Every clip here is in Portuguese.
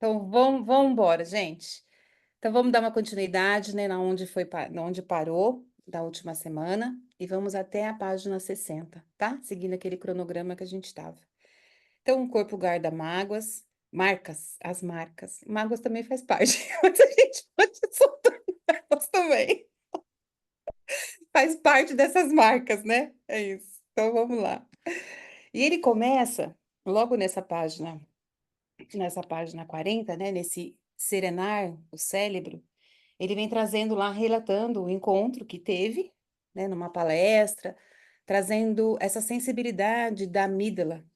Então vamos embora, gente. Então vamos dar uma continuidade, né, na onde foi, na onde parou da última semana e vamos até a página 60, tá? Seguindo aquele cronograma que a gente estava. Então o corpo guarda mágoas, marcas, as marcas. Mágoas também faz parte, mas a gente pode soltar elas também. Faz parte dessas marcas, né? É isso. Então vamos lá. E ele começa logo nessa página 40, né, nesse serenar o cérebro, ele vem trazendo lá, relatando o encontro que teve, né, numa palestra, trazendo essa sensibilidade da amígdala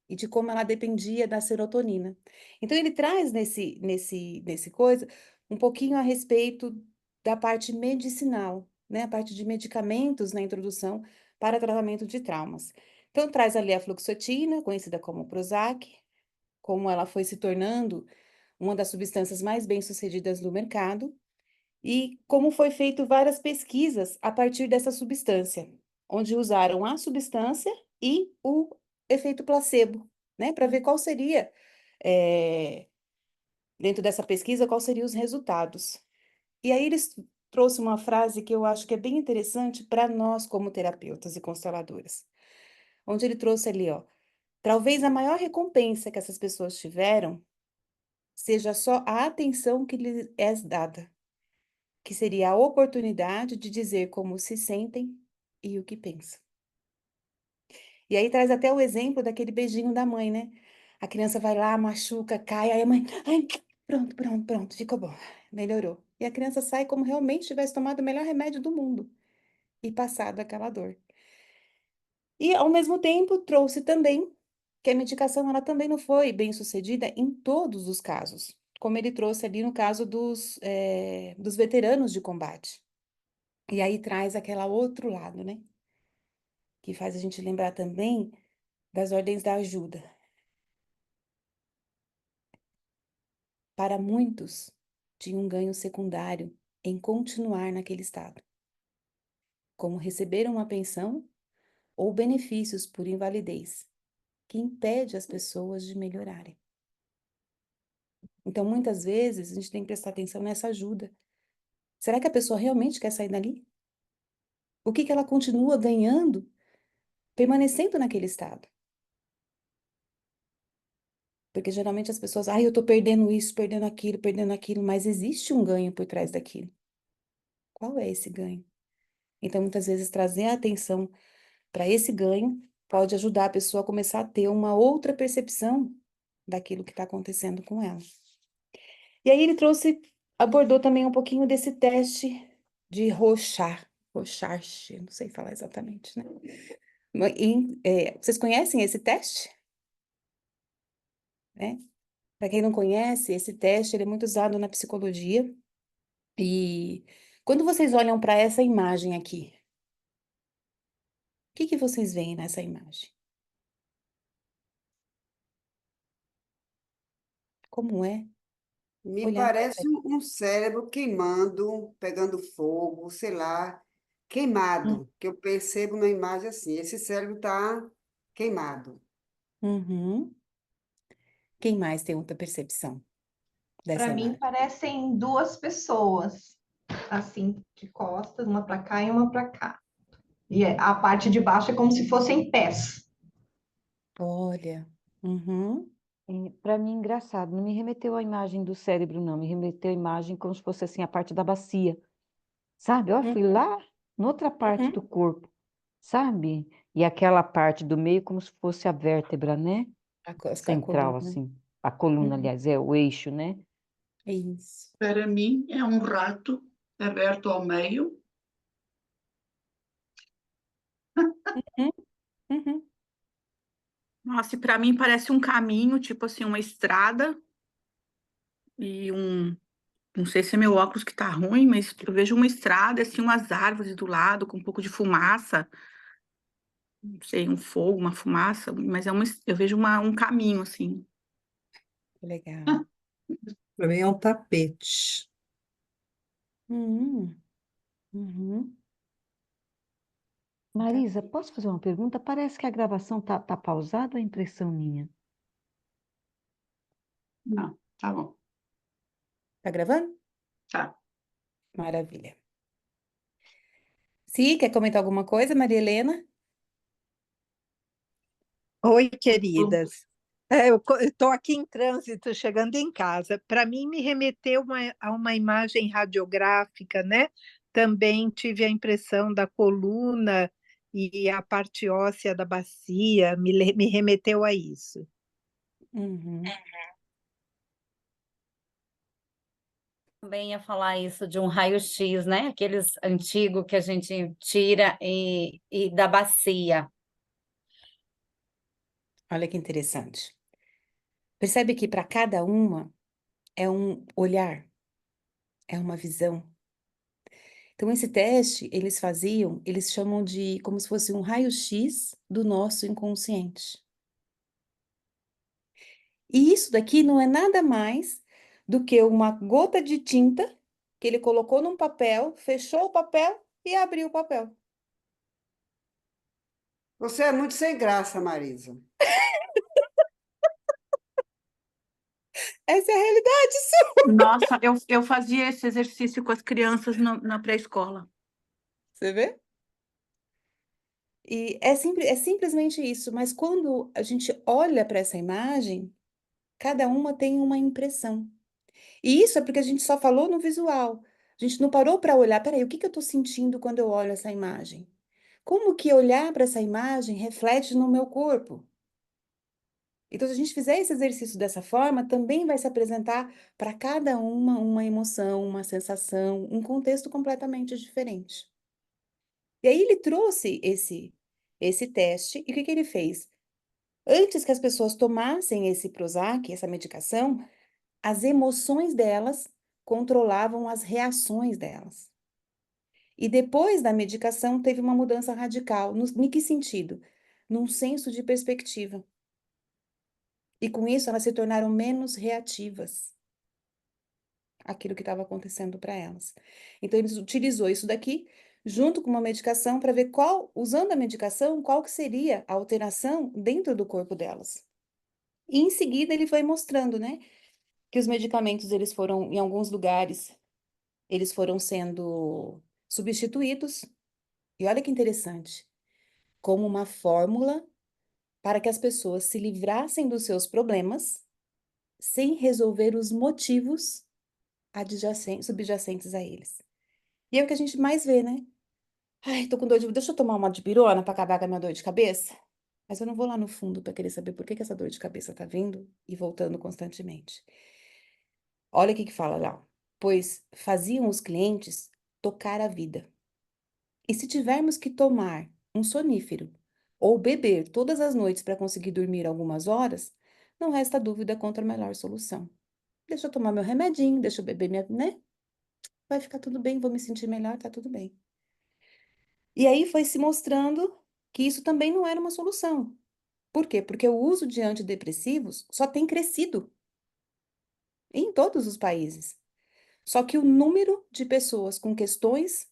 e de como ela dependia da serotonina. Então ele traz nesse coisa um pouquinho a respeito da parte medicinal, né, a parte de medicamentos na introdução para tratamento de traumas. Então traz ali a fluoxetina, conhecida como Prozac, como ela foi se tornando uma das substâncias mais bem-sucedidas do mercado, e como foi feito várias pesquisas a partir dessa substância, onde usaram a substância e o efeito placebo, né, para ver qual seria, dentro dessa pesquisa, quais seriam os resultados. E aí eles trouxe uma frase que eu acho que é bem interessante para nós como terapeutas e consteladoras, onde ele trouxe ali, ó, talvez a maior recompensa que essas pessoas tiveram seja só a atenção que lhes é dada, que seria a oportunidade de dizer como se sentem e o que pensam. E aí traz até o exemplo daquele beijinho da mãe, né? A criança vai lá, machuca, cai, aí a mãe, ai, pronto, pronto, pronto, ficou bom, melhorou. E a criança sai como realmente tivesse tomado o melhor remédio do mundo e passado aquela dor. E, ao mesmo tempo, trouxe também que a medicação ela também não foi bem sucedida em todos os casos, como ele trouxe ali no caso dos veteranos de combate. E aí traz aquele outro lado, né? Que faz a gente lembrar também das ordens da ajuda. Para muitos, tinha um ganho secundário em continuar naquele estado, como receber uma pensão ou benefícios por invalidez, que impede as pessoas de melhorarem. Então, muitas vezes, a gente tem que prestar atenção nessa ajuda. Será que a pessoa realmente quer sair dali? O que que ela continua ganhando, permanecendo naquele estado? Porque geralmente as pessoas, eu tô perdendo isso, perdendo aquilo, mas existe um ganho por trás daquilo. Qual é esse ganho? Então, muitas vezes, trazer a atenção para esse ganho pode ajudar a pessoa a começar a ter uma outra percepção daquilo que está acontecendo com ela. E aí ele abordou também um pouquinho desse teste de Rorschach, não sei falar exatamente, né? Vocês conhecem esse teste? Né? Para quem não conhece, esse teste ele é muito usado na psicologia. E quando vocês olham para essa imagem aqui, o que que vocês veem nessa imagem? Como é Me olhar para parece um cérebro queimando, pegando fogo, sei lá, queimado, que eu percebo na imagem assim, esse cérebro está queimado. Uhum. Quem mais tem outra percepção dessa Para mim, imagem? parecem duas pessoas, assim, de costas, uma para cá e uma para cá. E a parte de baixo é como se fossem pés. Olha, uhum, Para mim, engraçado, não me remeteu à imagem do cérebro, não, me remeteu à imagem como se fosse assim a parte da bacia, sabe? Ó, fui lá noutra parte do uhum. corpo, sabe? E aquela parte do meio como se fosse a vértebra, né? A Central, coluna. assim. A coluna, Uhum. aliás, é o eixo, né? É isso. Para mim, é um rato aberto ao meio. Uhum, uhum. Nossa, e para mim parece um caminho, tipo assim, uma estrada e não sei se é meu óculos que tá ruim, mas eu vejo uma estrada, assim, umas árvores do lado com um pouco de fumaça, não sei, um fogo, uma fumaça, mas eu vejo um caminho, assim. Legal. Para mim é um tapete. Uhum, uhum. Tá. Marisa, posso fazer uma pergunta? Parece que a gravação tá pausada ou é impressão minha? Não, tá bom. Tá gravando? Tá. Maravilha. Sim, quer comentar alguma coisa, Maria Helena? Oi, queridas. Eu estou aqui em trânsito, chegando em casa. Para mim, me remeteu a uma imagem radiográfica, né? Também tive a impressão da coluna e a parte óssea da bacia, me remeteu a isso. Uhum. Também ia falar isso de um raio-x, né? Aqueles antigos que a gente tira e da bacia. Olha que interessante. Percebe que para cada uma é um olhar, é uma visão. Então, esse teste, eles chamam de como se fosse um raio-x do nosso inconsciente. E isso daqui não é nada mais do que uma gota de tinta que ele colocou num papel, fechou o papel e abriu o papel. Você é muito sem graça, Marisa. Essa é a realidade. Nossa, eu fazia esse exercício com as crianças na pré-escola. Você vê? E é simplesmente isso, mas quando a gente olha para essa imagem, cada uma tem uma impressão. E isso é porque a gente só falou no visual. A gente não parou para olhar, peraí, o que que eu estou sentindo quando eu olho essa imagem? Como que olhar para essa imagem reflete no meu corpo? Então, se a gente fizer esse exercício dessa forma, também vai se apresentar para cada uma emoção, uma sensação, um contexto completamente diferente. E aí ele trouxe esse teste, e o que que ele fez? Antes que as pessoas tomassem esse Prozac, essa medicação, as emoções delas controlavam as reações delas. E depois da medicação, teve uma mudança radical. Em que sentido? Num senso de perspectiva. E com isso, elas se tornaram menos reativas àquilo que estava acontecendo para elas. Então, ele utilizou isso daqui junto com uma medicação para ver usando a medicação, qual que seria a alteração dentro do corpo delas. E em seguida, ele foi mostrando, né, que os medicamentos, eles foram, em alguns lugares, eles foram sendo substituídos. E olha que interessante, como uma fórmula para que as pessoas se livrassem dos seus problemas sem resolver os motivos subjacentes a eles. E é o que a gente mais vê, né? Ai, tô com dor de... Deixa eu tomar uma dipirona para acabar com a minha dor de cabeça? Mas eu não vou lá no fundo para querer saber por que que essa dor de cabeça tá vindo e voltando constantemente. Olha o que que fala lá. Pois faziam os clientes tocar a vida. E se tivermos que tomar um sonífero ou beber todas as noites para conseguir dormir algumas horas, não resta dúvida quanto a melhor solução. Deixa eu tomar meu remedinho, deixa eu beber minha, né? Vai ficar tudo bem, vou me sentir melhor, tá tudo bem. E aí foi se mostrando que isso também não era uma solução. Por quê? Porque o uso de antidepressivos só tem crescido em todos os países. Só que o número de pessoas com questões,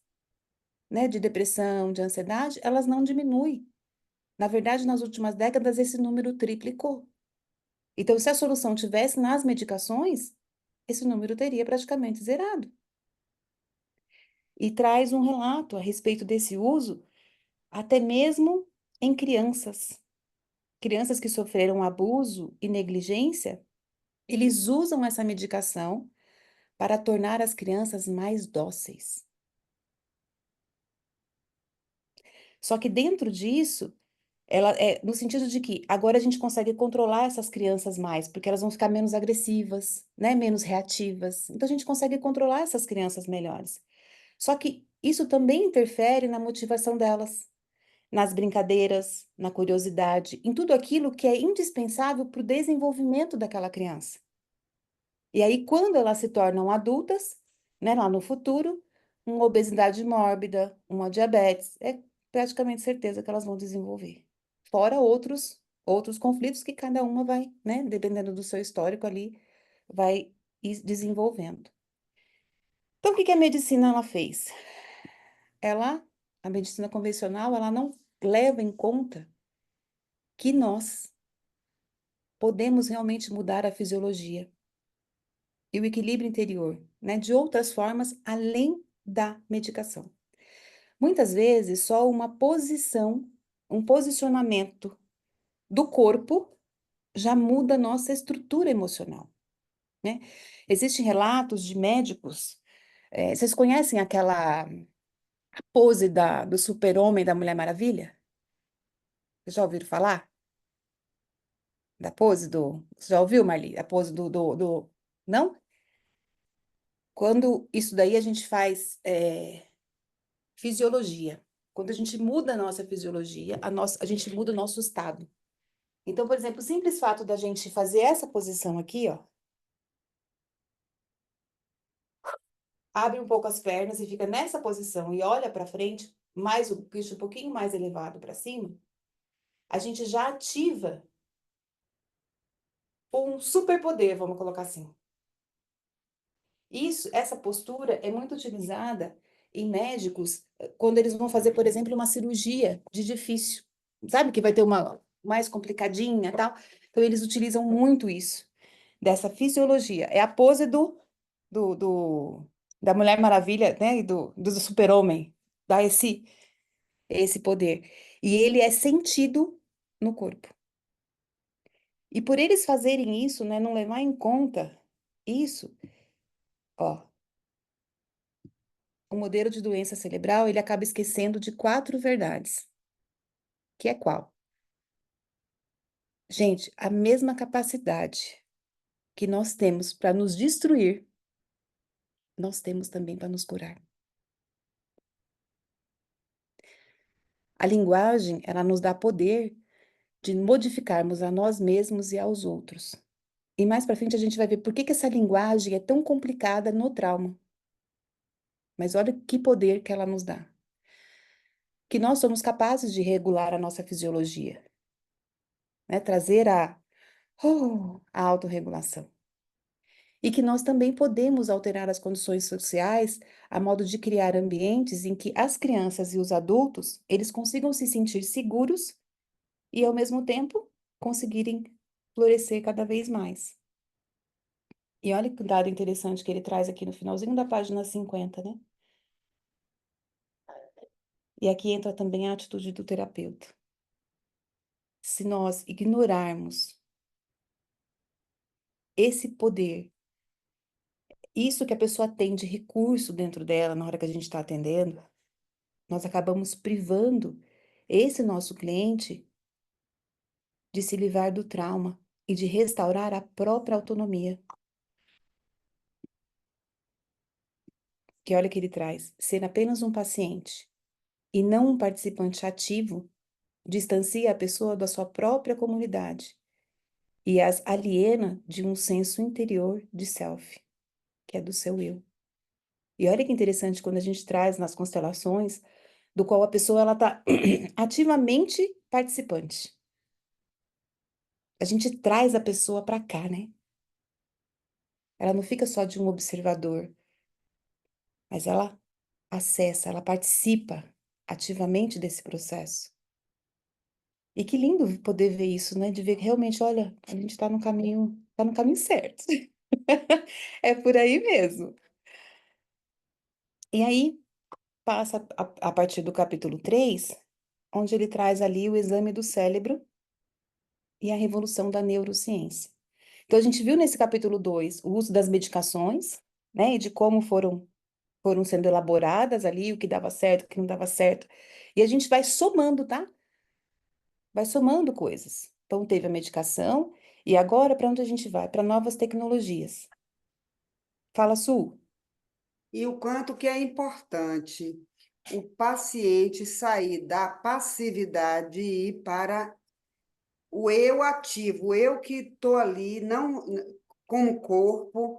né, de depressão, de ansiedade, elas não diminuem. Na verdade, nas últimas décadas, esse número triplicou. Então, se a solução tivesse nas medicações, esse número teria praticamente zerado. E traz um relato a respeito desse uso, até mesmo em crianças. Crianças que sofreram abuso e negligência, eles usam essa medicação para tornar as crianças mais dóceis. Só que dentro disso, ela é no sentido de que agora a gente consegue controlar essas crianças mais, porque elas vão ficar menos agressivas, né, menos reativas. Então a gente consegue controlar essas crianças melhores. Só que isso também interfere na motivação delas, nas brincadeiras, na curiosidade, em tudo aquilo que é indispensável para o desenvolvimento daquela criança. E aí, quando elas se tornam adultas, né, lá no futuro, uma obesidade mórbida, uma diabetes, é praticamente certeza que elas vão desenvolver. Fora outros conflitos que cada uma vai, né, dependendo do seu histórico ali, vai desenvolvendo. Então, o que que a medicina ela fez? A medicina convencional, ela não leva em conta que nós podemos realmente mudar a fisiologia. e o equilíbrio interior, né, de outras formas além da medicação. Muitas vezes, só uma posição, um posicionamento do corpo já muda a nossa estrutura emocional, né? Existem relatos de médicos, vocês conhecem aquela pose do super-homem da Mulher Maravilha? Vocês já ouviram falar? Da pose do... Você já ouviu, Marli? A pose do... Não? Quando isso daí a gente faz fisiologia. Quando a gente muda a nossa fisiologia, a gente muda o nosso estado. Então, por exemplo, o simples fato da gente fazer essa posição aqui, ó, abre um pouco as pernas e fica nessa posição e olha para frente, mais o queixo um pouquinho mais elevado para cima, a gente já ativa um superpoder, vamos colocar assim. Essa postura é muito utilizada em médicos quando eles vão fazer, por exemplo, uma cirurgia de difícil. Sabe que vai ter uma mais complicadinha, tal? Então eles utilizam muito isso, dessa fisiologia. É a pose do, do- da Mulher Maravilha, né? E do Super-Homem. Dá esse poder. E ele é sentido no corpo. E por eles fazerem isso, né? Não levar em conta isso, ó. O modelo de doença cerebral, ele acaba esquecendo de 4 verdades. Que é qual? Gente, a mesma capacidade que nós temos para nos destruir, nós temos também para nos curar. A linguagem, ela nos dá poder de modificarmos a nós mesmos e aos outros. E mais para frente a gente vai ver por que essa linguagem é tão complicada no trauma. Mas olha que poder que ela nos dá. Que nós somos capazes de regular a nossa fisiologia, né? Trazer a autorregulação. E que nós também podemos alterar as condições sociais a modo de criar ambientes em que as crianças e os adultos, eles consigam se sentir seguros e, ao mesmo tempo, conseguirem florescer cada vez mais. E olha que dado interessante que ele traz aqui no finalzinho da página 50, né? E aqui entra também a atitude do terapeuta. Se nós ignorarmos esse poder, isso que a pessoa tem de recurso dentro dela na hora que a gente está atendendo, nós acabamos privando esse nosso cliente de se livrar do trauma e de restaurar a própria autonomia. Que olha que ele traz, ser apenas um paciente e não um participante ativo distancia a pessoa da sua própria comunidade e as aliena de um senso interior de self, que é do seu eu. E olha que interessante quando a gente traz nas constelações, do qual a pessoa ela está ativamente participante. A gente traz a pessoa para cá, né? Ela não fica só de um observador, mas ela acessa, ela participa ativamente desse processo. E que lindo poder ver isso, né? De ver que realmente, olha, a gente está no caminho certo. É por aí mesmo. E aí, passa a partir do capítulo 3, onde ele traz ali o exame do cérebro e a revolução da neurociência. Então, a gente viu nesse capítulo 2 o uso das medicações, né? E de como foram sendo elaboradas ali, o que dava certo, o que não dava certo. E a gente vai somando, tá? Vai somando coisas. Então, teve a medicação, e agora para onde a gente vai? Para novas tecnologias. Fala, Su. E o quanto que é importante o paciente sair da passividade e ir para o eu ativo, o eu que estou ali, não como corpo,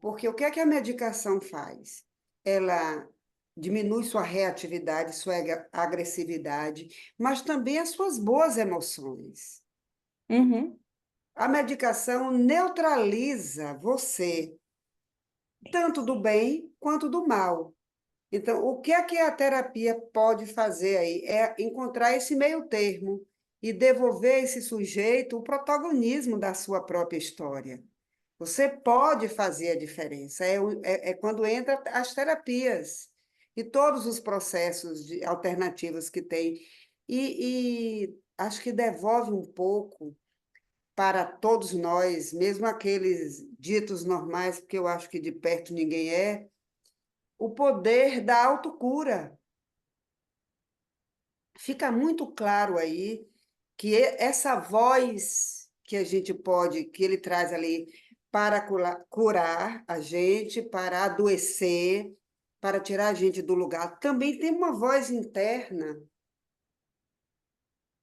porque o que é que a medicação faz? Ela diminui sua reatividade, sua agressividade, mas também as suas boas emoções. Uhum. A medicação neutraliza você, tanto do bem quanto do mal. Então, o que é que a terapia pode fazer aí? É encontrar esse meio termo e devolver a esse sujeito o protagonismo da sua própria história. Você pode fazer a diferença. É quando entra as terapias e todos os processos alternativos que tem. E acho que devolve um pouco para todos nós, mesmo aqueles ditos normais, porque eu acho que de perto ninguém é, o poder da autocura. Fica muito claro aí que essa voz que a gente pode, que ele traz ali para curar a gente, para adoecer, para tirar a gente do lugar, também tem uma voz interna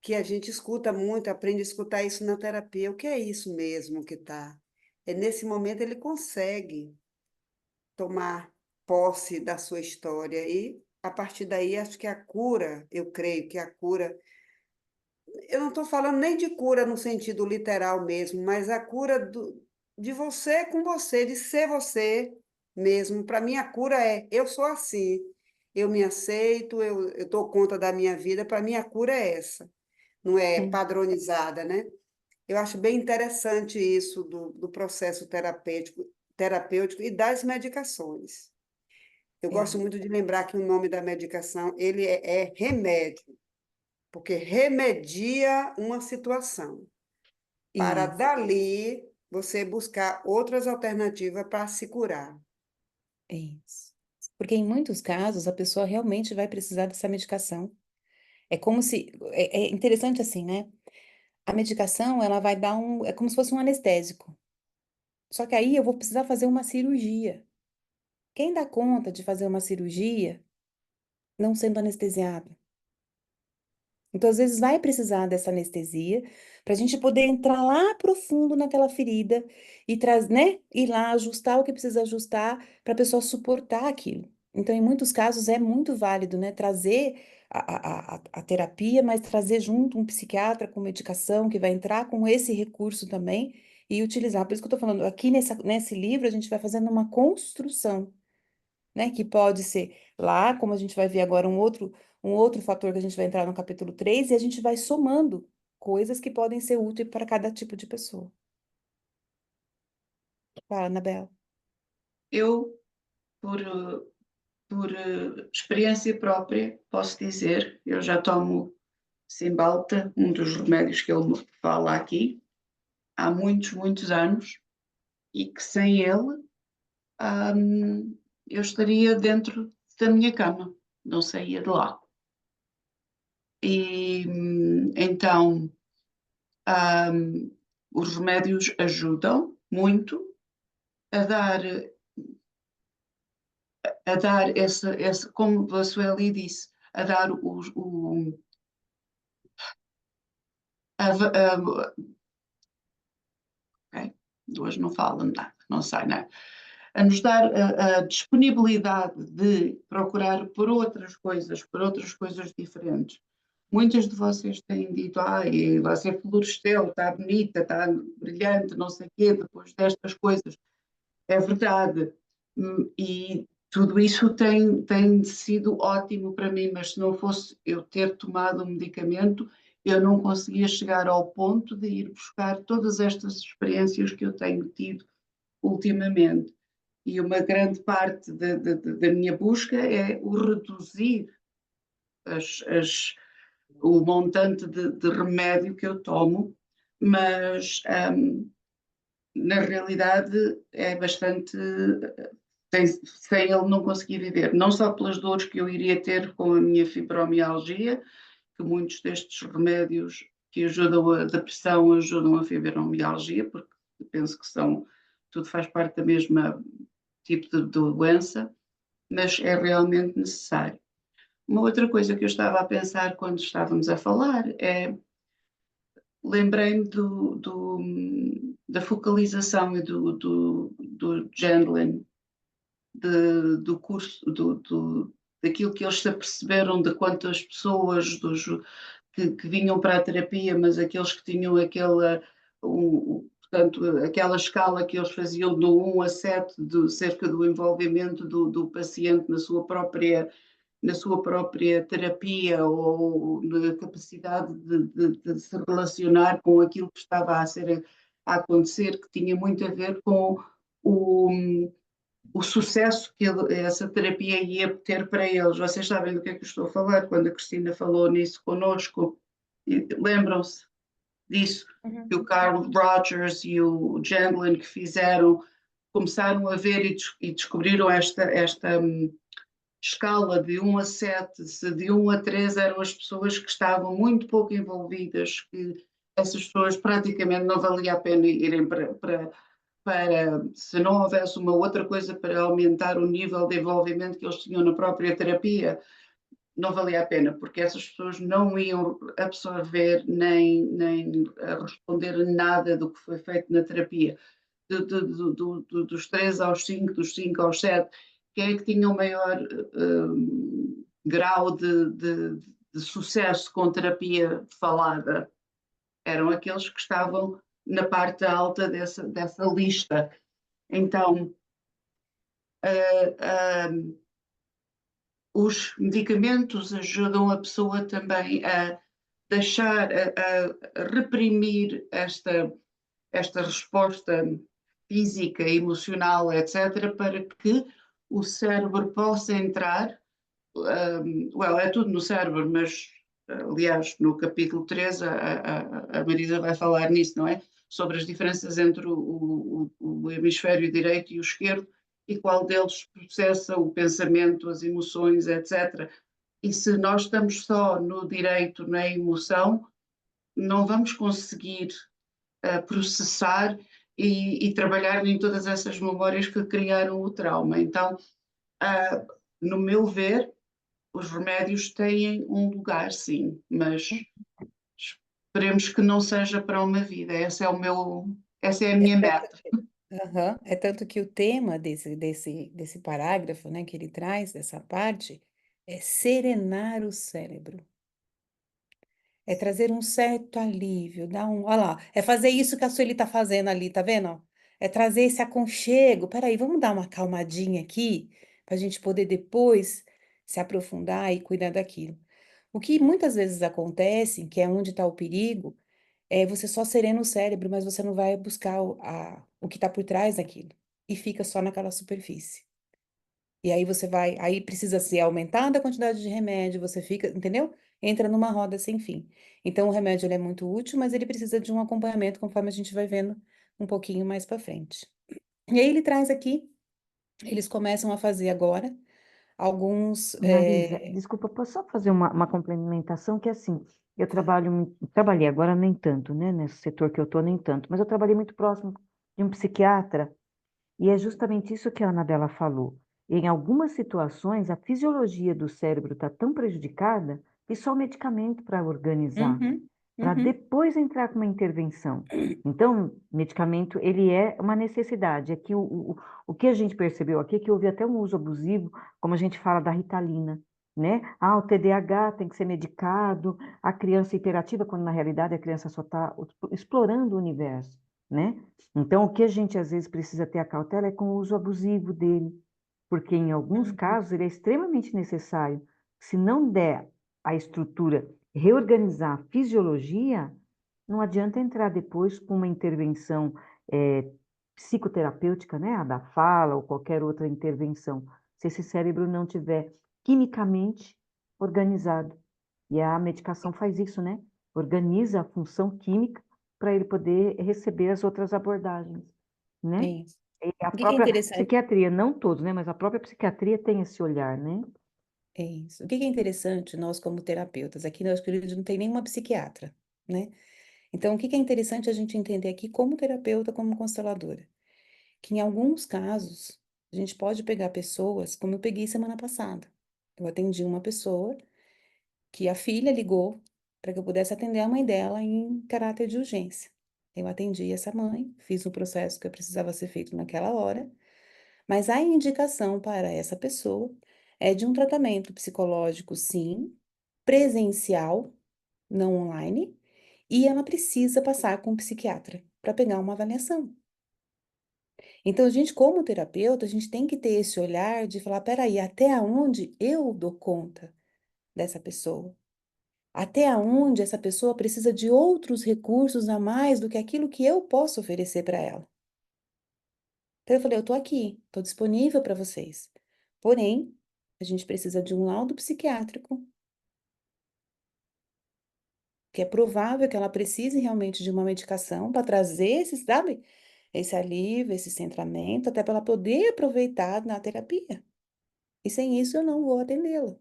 que a gente escuta muito, aprende a escutar isso na terapia. O que é isso mesmo que está? É nesse momento ele consegue tomar posse da sua história e a partir daí acho que a cura, eu creio que a cura, eu não estou falando nem de cura no sentido literal mesmo, mas a cura de você com você, de ser você mesmo. Para mim, a cura é eu sou assim, eu me aceito, eu dou conta da minha vida. Para mim, a cura é essa, não é Sim, padronizada, né? Eu acho bem interessante isso do processo terapêutico e das medicações. Eu é, gosto muito de lembrar que o nome da medicação ele é remédio, porque remedia uma situação, para isso, dali você buscar outras alternativas para se curar. é isso. Porque em muitos casos a pessoa realmente vai precisar dessa medicação. É como se, é interessante assim, né? A medicação, ela vai dar é como se fosse um anestésico. Só que aí eu vou precisar fazer uma cirurgia. Quem dá conta de fazer uma cirurgia não sendo anestesiado? Então, às vezes, vai precisar dessa anestesia para a gente poder entrar lá profundo naquela ferida e né? Ir lá ajustar o que precisa ajustar para a pessoa suportar aquilo. Então, em muitos casos, é muito válido, né? Trazer a terapia, mas trazer junto um psiquiatra com medicação que vai entrar com esse recurso também e utilizar. Por isso que eu estou falando, aqui nesse livro, a gente vai fazendo uma construção, né? Que pode ser lá, como a gente vai ver agora, um outro fator que a gente vai entrar no capítulo 3 e a gente vai somando coisas que podem ser úteis para cada tipo de pessoa. Fala, Anabela. Eu, por experiência própria, posso dizer, eu já tomo Cymbalta, um dos remédios que ele me fala aqui, há muitos, muitos anos, e que sem ele eu estaria dentro da minha cama, não saía de lá. E então os remédios ajudam muito a dar, como a Sueli disse, a dar ok, hoje não falo nada, não sai nada, a nos dar a disponibilidade de procurar por outras coisas diferentes. Muitas de vocês têm dito, você floresceu, está bonita, está brilhante, não sei o quê, depois destas coisas. É verdade. E tudo isso tem sido ótimo para mim, mas se não fosse eu ter tomado o medicamento, eu não conseguia chegar ao ponto de ir buscar todas estas experiências que eu tenho tido ultimamente. E uma grande parte da minha busca é o reduzir o montante de remédio que eu tomo, mas na realidade é bastante. Sem ele não conseguir viver, não só pelas dores que eu iria ter com a minha fibromialgia, que muitos destes remédios que ajudam a depressão ajudam a fibromialgia, porque penso que tudo faz parte da mesma tipo de doença, mas é realmente necessário. Uma outra coisa que eu estava a pensar quando estávamos a falar lembrei-me da focalização e do Gendlin, do curso, daquilo que eles se aperceberam de quantas pessoas que vinham para a terapia, mas aqueles que tinham portanto, aquela escala que eles faziam do 1 a 7, cerca do envolvimento do paciente na sua própria terapia ou na capacidade de se relacionar com aquilo que estava a ser a acontecer, que tinha muito a ver com o sucesso que essa terapia ia ter para eles. Vocês sabem do que é que eu estou a falar, quando a Cristina falou nisso connosco, lembram-se disso, que o Carl Rogers e o Gendlin que fizeram, começaram a ver e descobriram esta escala de 1 a 7, se de 1 a 3 eram as pessoas que estavam muito pouco envolvidas, que essas pessoas praticamente não valia a pena irem para, se não houvesse uma outra coisa para aumentar o nível de envolvimento que eles tinham na própria terapia, não valia a pena, porque essas pessoas não iam absorver nem responder a nada do que foi feito na terapia. Dos 3 aos 5, dos 5 aos 7, quem é que tinha o maior grau de sucesso com terapia falada? Eram aqueles que estavam na parte alta dessa lista. Então, os medicamentos ajudam a pessoa também a deixar, a reprimir esta resposta física, emocional, etc., para que o cérebro possa entrar. É tudo no cérebro, mas, aliás, no capítulo 3, a Marisa vai falar nisso, não é? Sobre as diferenças entre o hemisfério direito e o esquerdo, e qual deles processa o pensamento, as emoções, etc. E se nós estamos só no direito, na emoção, não vamos conseguir processar e trabalhar em todas essas memórias que criaram o trauma. Então, no meu ver, os remédios têm um lugar, sim, mas esperemos que não seja para uma vida. Essa é a minha meta. Aham. É tanto que o tema desse parágrafo, né, que ele traz, dessa parte, é serenar o cérebro. É trazer um certo alívio, olha lá, é fazer isso que a Sueli tá fazendo ali, tá vendo? Ó? É trazer esse aconchego. Peraí, vamos dar uma calmadinha aqui, para a gente poder depois se aprofundar e cuidar daquilo. O que muitas vezes acontece, que é onde está o perigo, é você só serena o cérebro, mas você não vai buscar o que está por trás daquilo. E fica só naquela superfície. E aí aí precisa ser aumentada a quantidade de remédio, você fica, entendeu? Entra numa roda sem fim. Então, o remédio ele é muito útil, mas ele precisa de um acompanhamento conforme a gente vai vendo um pouquinho mais para frente. E aí ele traz aqui, eles começam a fazer agora alguns. Marisa, desculpa, posso só fazer uma complementação? Que assim, eu trabalhei agora nem tanto, né? Nesse setor que eu estou, nem tanto, mas eu trabalhei muito próximo de um psiquiatra, e é justamente isso que a Anabela falou. Em algumas situações, a fisiologia do cérebro está tão prejudicada que só medicamento para organizar, Uhum, para uhum, depois entrar com uma intervenção. Então, medicamento, ele é uma necessidade. É que o que a gente percebeu aqui é que houve até um uso abusivo, como a gente fala da Ritalina, né? Ah, o TDAH tem que ser medicado, a criança hiperativa, quando na realidade a criança só está explorando o universo, né? Então, o que a gente às vezes precisa ter a cautela é com o uso abusivo dele, porque em alguns uhum, casos ele é extremamente necessário. Se não der a estrutura, reorganizar a fisiologia, não adianta entrar depois com uma intervenção psicoterapêutica, né, a da fala ou qualquer outra intervenção, se esse cérebro não tiver quimicamente organizado. E a medicação faz isso, né? Organiza a função química para ele poder receber as outras abordagens, é né? isso. E a O que é própria interessante? psiquiatria, não todos, né? Mas a própria psiquiatria tem esse olhar, né? É isso. O que é interessante, nós como terapeutas, aqui nós não tem nenhuma psiquiatra, né? Então, o que é interessante a gente entender aqui como terapeuta, como consteladora? Que em alguns casos, a gente pode pegar pessoas, como eu peguei semana passada. Eu atendi uma pessoa que a filha ligou para que eu pudesse atender a mãe dela em caráter de urgência. Eu atendi essa mãe, fiz o processo que precisava ser feito naquela hora, mas a indicação para essa pessoa é de um tratamento psicológico, sim, presencial, não online, e ela precisa passar com um psiquiatra para pegar uma avaliação. Então, a gente, como terapeuta, a gente tem que ter esse olhar de falar, peraí, até onde eu dou conta dessa pessoa? Até onde essa pessoa precisa de outros recursos a mais do que aquilo que eu posso oferecer para ela. Então eu falei, eu estou aqui, estou disponível para vocês. Porém, a gente precisa de um laudo psiquiátrico, que é provável que ela precise realmente de uma medicação para trazer esse, sabe, esse alívio, esse centramento, até para ela poder aproveitar na terapia. E sem isso eu não vou atendê-la.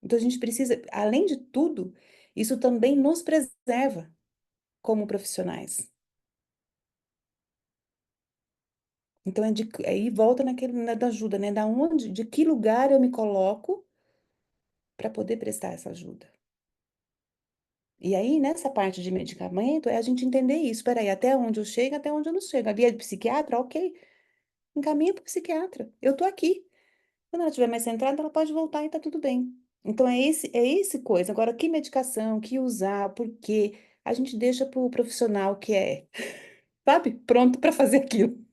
Então a gente precisa, além de tudo, isso também nos preserva como profissionais. Então aí volta naquele da ajuda, né? Da onde, de que lugar eu me coloco para poder prestar essa ajuda. E aí, nessa parte de medicamento, é a gente entender isso. Espera aí, até onde eu chego, até onde eu não chego. A via de psiquiatra, ok. Encaminha para o psiquiatra. Eu tô aqui. Quando ela estiver mais centrada, ela pode voltar e tá tudo bem. Então, é esse coisa. Agora, que medicação, que usar, por quê? A gente deixa para o profissional que é, sabe, pronto para fazer aquilo.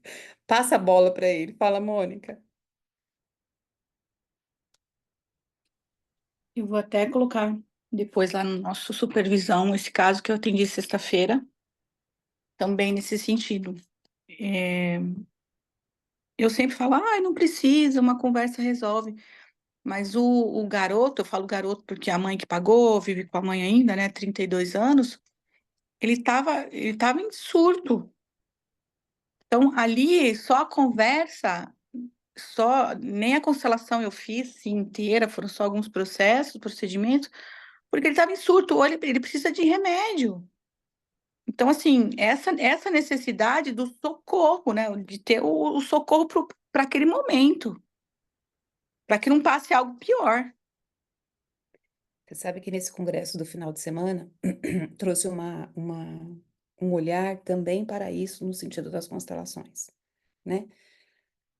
Passa a bola para ele. Fala, Mônica. Eu vou até colocar depois lá no nosso supervisão esse caso que eu atendi sexta-feira, também nesse sentido. É, eu sempre falo, não precisa, uma conversa resolve. Mas o garoto, eu falo garoto porque a mãe que pagou, vive com a mãe ainda, né, 32 anos, ele tava em surto. Então, ali, só a conversa, nem a constelação eu fiz assim, inteira, foram só alguns procedimentos, porque ele estava em surto, ou ele precisa de remédio. Então, assim, essa necessidade do socorro, né, de ter o socorro para aquele momento, para que não passe algo pior. Você sabe que nesse congresso do final de semana trouxe um olhar também para isso no sentido das constelações, né?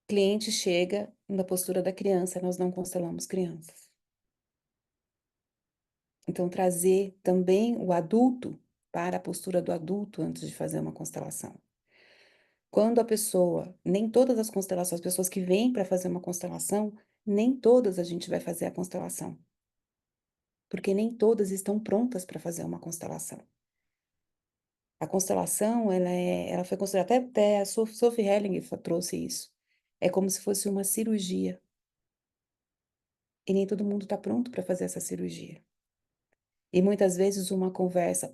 Cliente chega na postura da criança, nós não constelamos crianças. Então, trazer também o adulto para a postura do adulto antes de fazer uma constelação. Quando a pessoa, nem todas as constelações, as pessoas que vêm para fazer uma constelação, nem todas a gente vai fazer a constelação. Porque nem todas estão prontas para fazer uma constelação. A constelação, ela foi considerada, até a Sophie Helling trouxe isso. É como se fosse uma cirurgia. E nem todo mundo está pronto para fazer essa cirurgia. E muitas vezes uma conversa,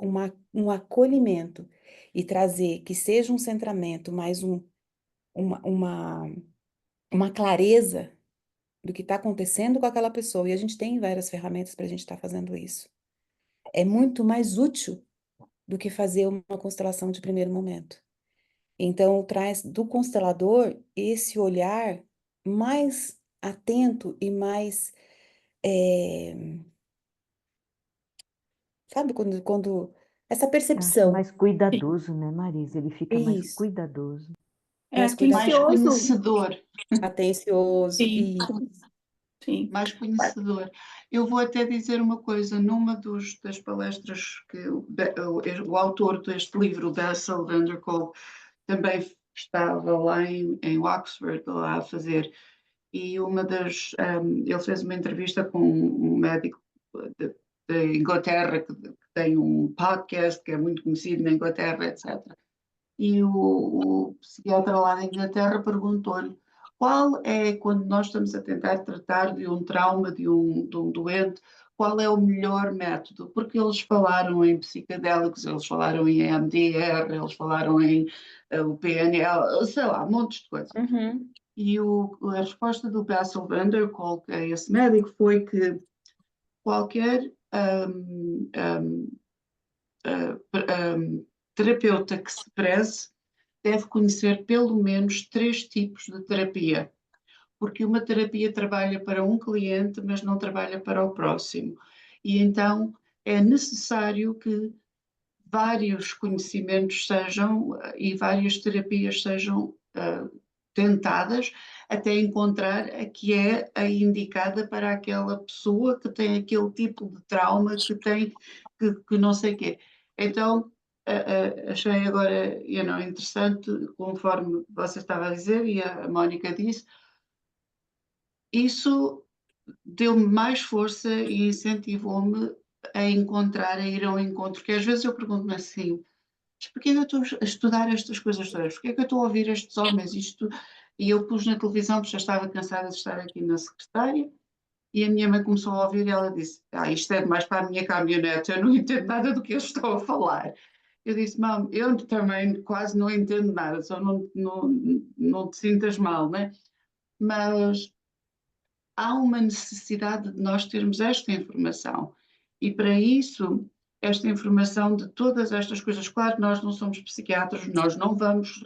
um acolhimento e trazer que seja um centramento, mais uma, uma, uma clareza do que está acontecendo com aquela pessoa. E a gente tem várias ferramentas para a gente estar fazendo isso. É muito mais útil do que fazer uma constelação de primeiro momento. Então, traz do constelador esse olhar mais atento e mais, sabe, quando essa Acho percepção. mais cuidadoso, né, Marisa? Ele fica mais Isso, cuidadoso. É mais Mais cuidadoso, atencioso. conhecedor, atencioso Sim, e sim. mais conhecedor. Eu vou até dizer uma coisa, numa das palestras que o autor deste livro, Bessel van der Kolk, também estava lá em Oxford, lá a fazer, e ele fez uma entrevista com um médico de Inglaterra, que tem um podcast que é muito conhecido na Inglaterra, etc. E o psiquiatra lá na Inglaterra perguntou-lhe qual é, quando nós estamos a tentar tratar de um trauma de um doente, qual é o melhor método? Porque eles falaram em psicodélicos, eles falaram em EMDR, eles falaram em o PNL, sei lá, um monte de coisas. Uhum. E a resposta do Bessel van der Kolk a esse médico foi que qualquer terapeuta que se preze deve conhecer pelo menos 3 tipos de terapia, porque uma terapia trabalha para um cliente, mas não trabalha para o próximo. E então é necessário que vários conhecimentos sejam e várias terapias sejam tentadas até encontrar a que é a indicada para aquela pessoa que tem aquele tipo de trauma, que não sei o quê. Então, achei agora interessante, conforme você estava a dizer e a Mónica disse, isso deu-me mais força e incentivou-me a encontrar, a ir ao encontro, que às vezes eu pergunto-me assim, mas porquê que eu estou a estudar estas coisas todas? Porquê que eu estou a ouvir estes homens? Isto... E eu pus na televisão, porque já estava cansada de estar aqui na secretária, e a minha mãe começou a ouvir e ela disse, isto é demais para a minha caminhonete, eu não entendo nada do que eles estão a falar. Eu disse, mãe, eu também quase não entendo nada, só não te sintas mal, né? Mas há uma necessidade de nós termos esta informação. E para isso, esta informação de todas estas coisas, claro que nós não somos psiquiatras, nós não vamos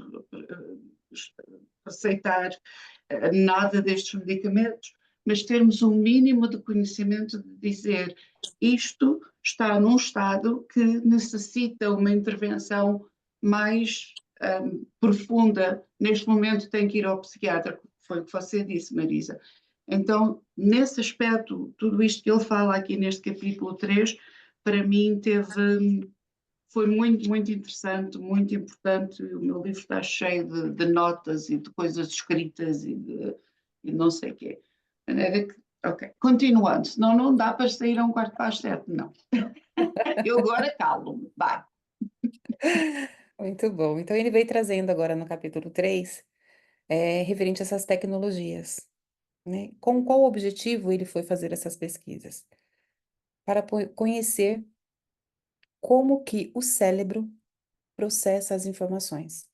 aceitar nada destes medicamentos, mas termos um mínimo de conhecimento de dizer isto está num estado que necessita uma intervenção mais profunda. Neste momento tem que ir ao psiquiatra, foi o que você disse, Marisa. Então, nesse aspecto, tudo isto que ele fala aqui neste capítulo 3, para mim foi muito, muito interessante, muito importante. O meu livro está cheio de notas e de coisas escritas e não sei o quê. De maneira que, ok, continuando, senão não dá para sair a 6:15, não. Eu agora calo-me, vai. Muito bom. Então, ele veio trazendo agora no capítulo 3, referente a essas tecnologias, né? Com qual objetivo ele foi fazer essas pesquisas? Para conhecer como que o cérebro processa as informações.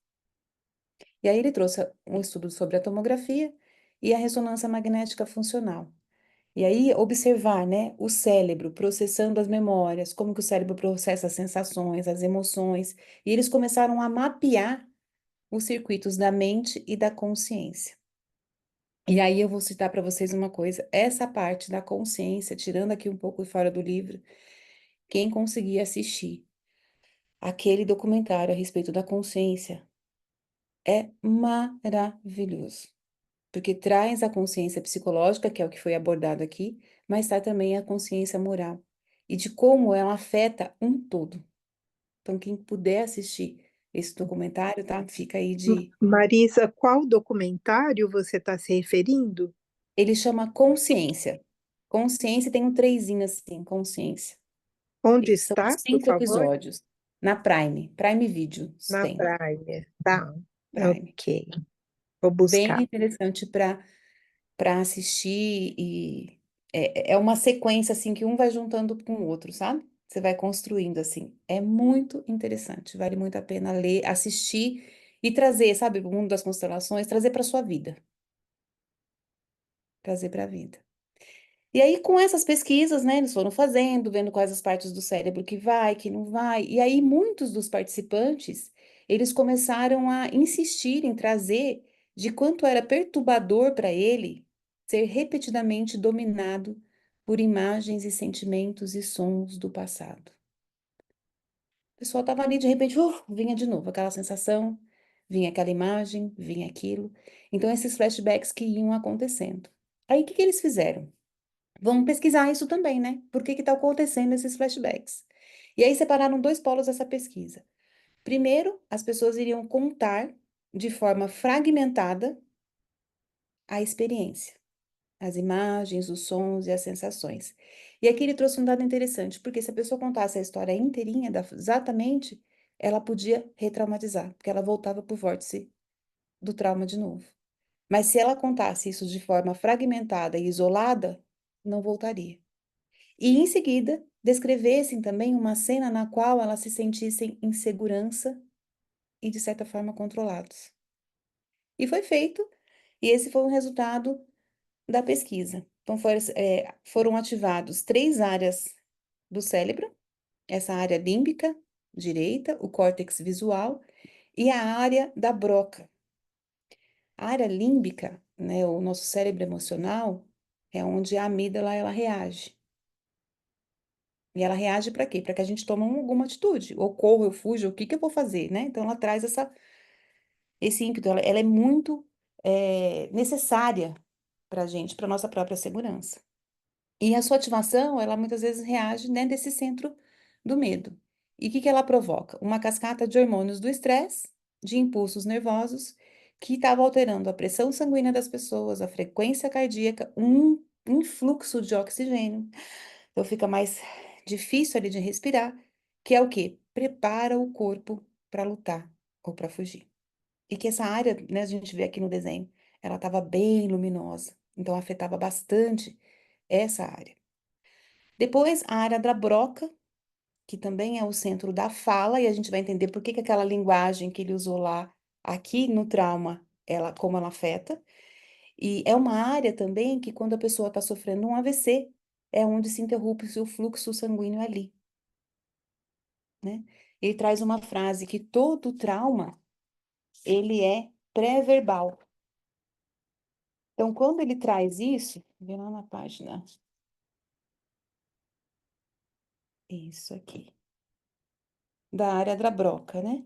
E aí ele trouxe um estudo sobre a tomografia e a ressonância magnética funcional. E aí observar, né, o cérebro processando as memórias, como que o cérebro processa as sensações, as emoções, e eles começaram a mapear os circuitos da mente e da consciência. E aí eu vou citar para vocês uma coisa, essa parte da consciência, tirando aqui um pouco fora do livro, quem conseguir assistir aquele documentário a respeito da consciência é maravilhoso, porque traz a consciência psicológica, que é o que foi abordado aqui, mas traz também a consciência moral e de como ela afeta um todo. Então, quem puder assistir esse documentário, tá? Fica aí de. Marisa, qual documentário você está se referindo? Ele chama Consciência. Consciência tem um trezinho assim, Consciência. Onde São está, por 5 favor? episódios. Na Prime Video Na tem. Prime. Tá, Prime. ok. Vou Bem buscar. interessante para assistir e é uma sequência assim que um vai juntando com o outro, sabe? Você vai construindo assim. É muito interessante, vale muito a pena ler, assistir e trazer, sabe, o mundo das constelações, trazer para sua vida, trazer para a vida. E aí com essas pesquisas, né, eles foram fazendo, vendo quais as partes do cérebro que vai, que não vai. E aí muitos dos participantes, eles começaram a insistir em trazer de quanto era perturbador para ele ser repetidamente dominado por imagens e sentimentos e sons do passado. O pessoal estava ali, de repente, vinha de novo aquela sensação, vinha aquela imagem, vinha aquilo. Então, esses flashbacks que iam acontecendo. Aí, o que que eles fizeram? Vamos pesquisar isso também, né? Por que que está acontecendo esses flashbacks? E aí, separaram 2 polos dessa pesquisa. Primeiro, as pessoas iriam contar de forma fragmentada a experiência, as imagens, os sons e as sensações. E aqui ele trouxe um dado interessante, porque se a pessoa contasse a história inteirinha, exatamente, ela podia retraumatizar, porque ela voltava para o vórtice do trauma de novo. Mas se ela contasse isso de forma fragmentada e isolada, não voltaria. E em seguida, descrevessem também uma cena na qual elas se sentissem em segurança e, de certa forma, controlados. E foi feito, e esse foi o resultado da pesquisa. Então, foram ativados 3 áreas do cérebro, essa área límbica direita, o córtex visual e a área da broca. A área límbica, né, o nosso cérebro emocional, é onde a amígdala ela reage. E ela reage para quê? Para que a gente tome alguma atitude. Ou corra, eu fujo, o que que eu vou fazer, né? Então, ela traz esse ímpeto, ela é muito necessária para a gente, para nossa própria segurança. E a sua ativação, ela muitas vezes reage, né, desse centro do medo. E o que que ela provoca? Uma cascata de hormônios do estresse, de impulsos nervosos, que estava alterando a pressão sanguínea das pessoas, a frequência cardíaca, um influxo de oxigênio. Então fica mais difícil ali de respirar, que é o quê? Prepara o corpo para lutar ou para fugir. E que essa área, né, a gente vê aqui no desenho, ela estava bem luminosa, então afetava bastante essa área. Depois, a área da broca, que também é o centro da fala, e a gente vai entender por que que aquela linguagem que ele usou lá, aqui no trauma, como ela afeta. E é uma área também que, quando a pessoa está sofrendo um AVC, é onde se interrompe o fluxo sanguíneo ali, né? Ele traz uma frase que todo trauma, ele é pré-verbal. Então, quando ele traz isso, vê lá na página. Isso aqui. Da área da broca, né?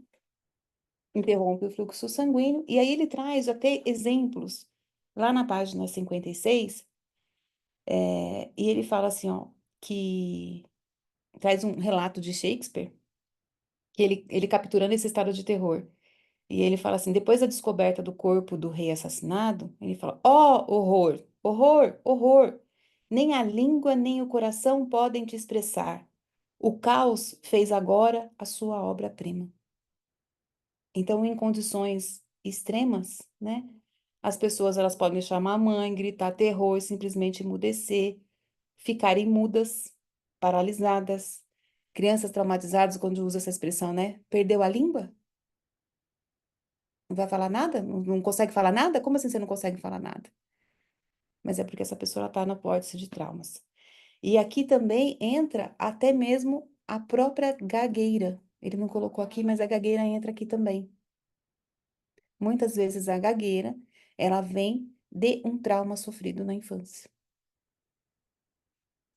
Interrompe o fluxo sanguíneo. E aí ele traz até exemplos. Lá na página 56, e ele fala assim, ó, que traz um relato de Shakespeare, que ele capturando esse estado de terror. E ele fala assim, depois da descoberta do corpo do rei assassinado, ele fala, ó, horror, horror, horror! Nem a língua nem o coração podem te expressar. O caos fez agora a sua obra-prima. Então, em condições extremas, né? As pessoas, elas podem chamar a mãe, gritar terror, simplesmente emudecer, ficarem mudas, paralisadas. Crianças traumatizadas, quando usa essa expressão, né? Perdeu a língua? Não vai falar nada? Não consegue falar nada? Como assim você não consegue falar nada? Mas é porque essa pessoa está no vórtice de traumas. E aqui também entra até mesmo a própria gagueira. Ele não colocou aqui, mas a gagueira entra aqui também. Muitas vezes a gagueira, ela vem de um trauma sofrido na infância.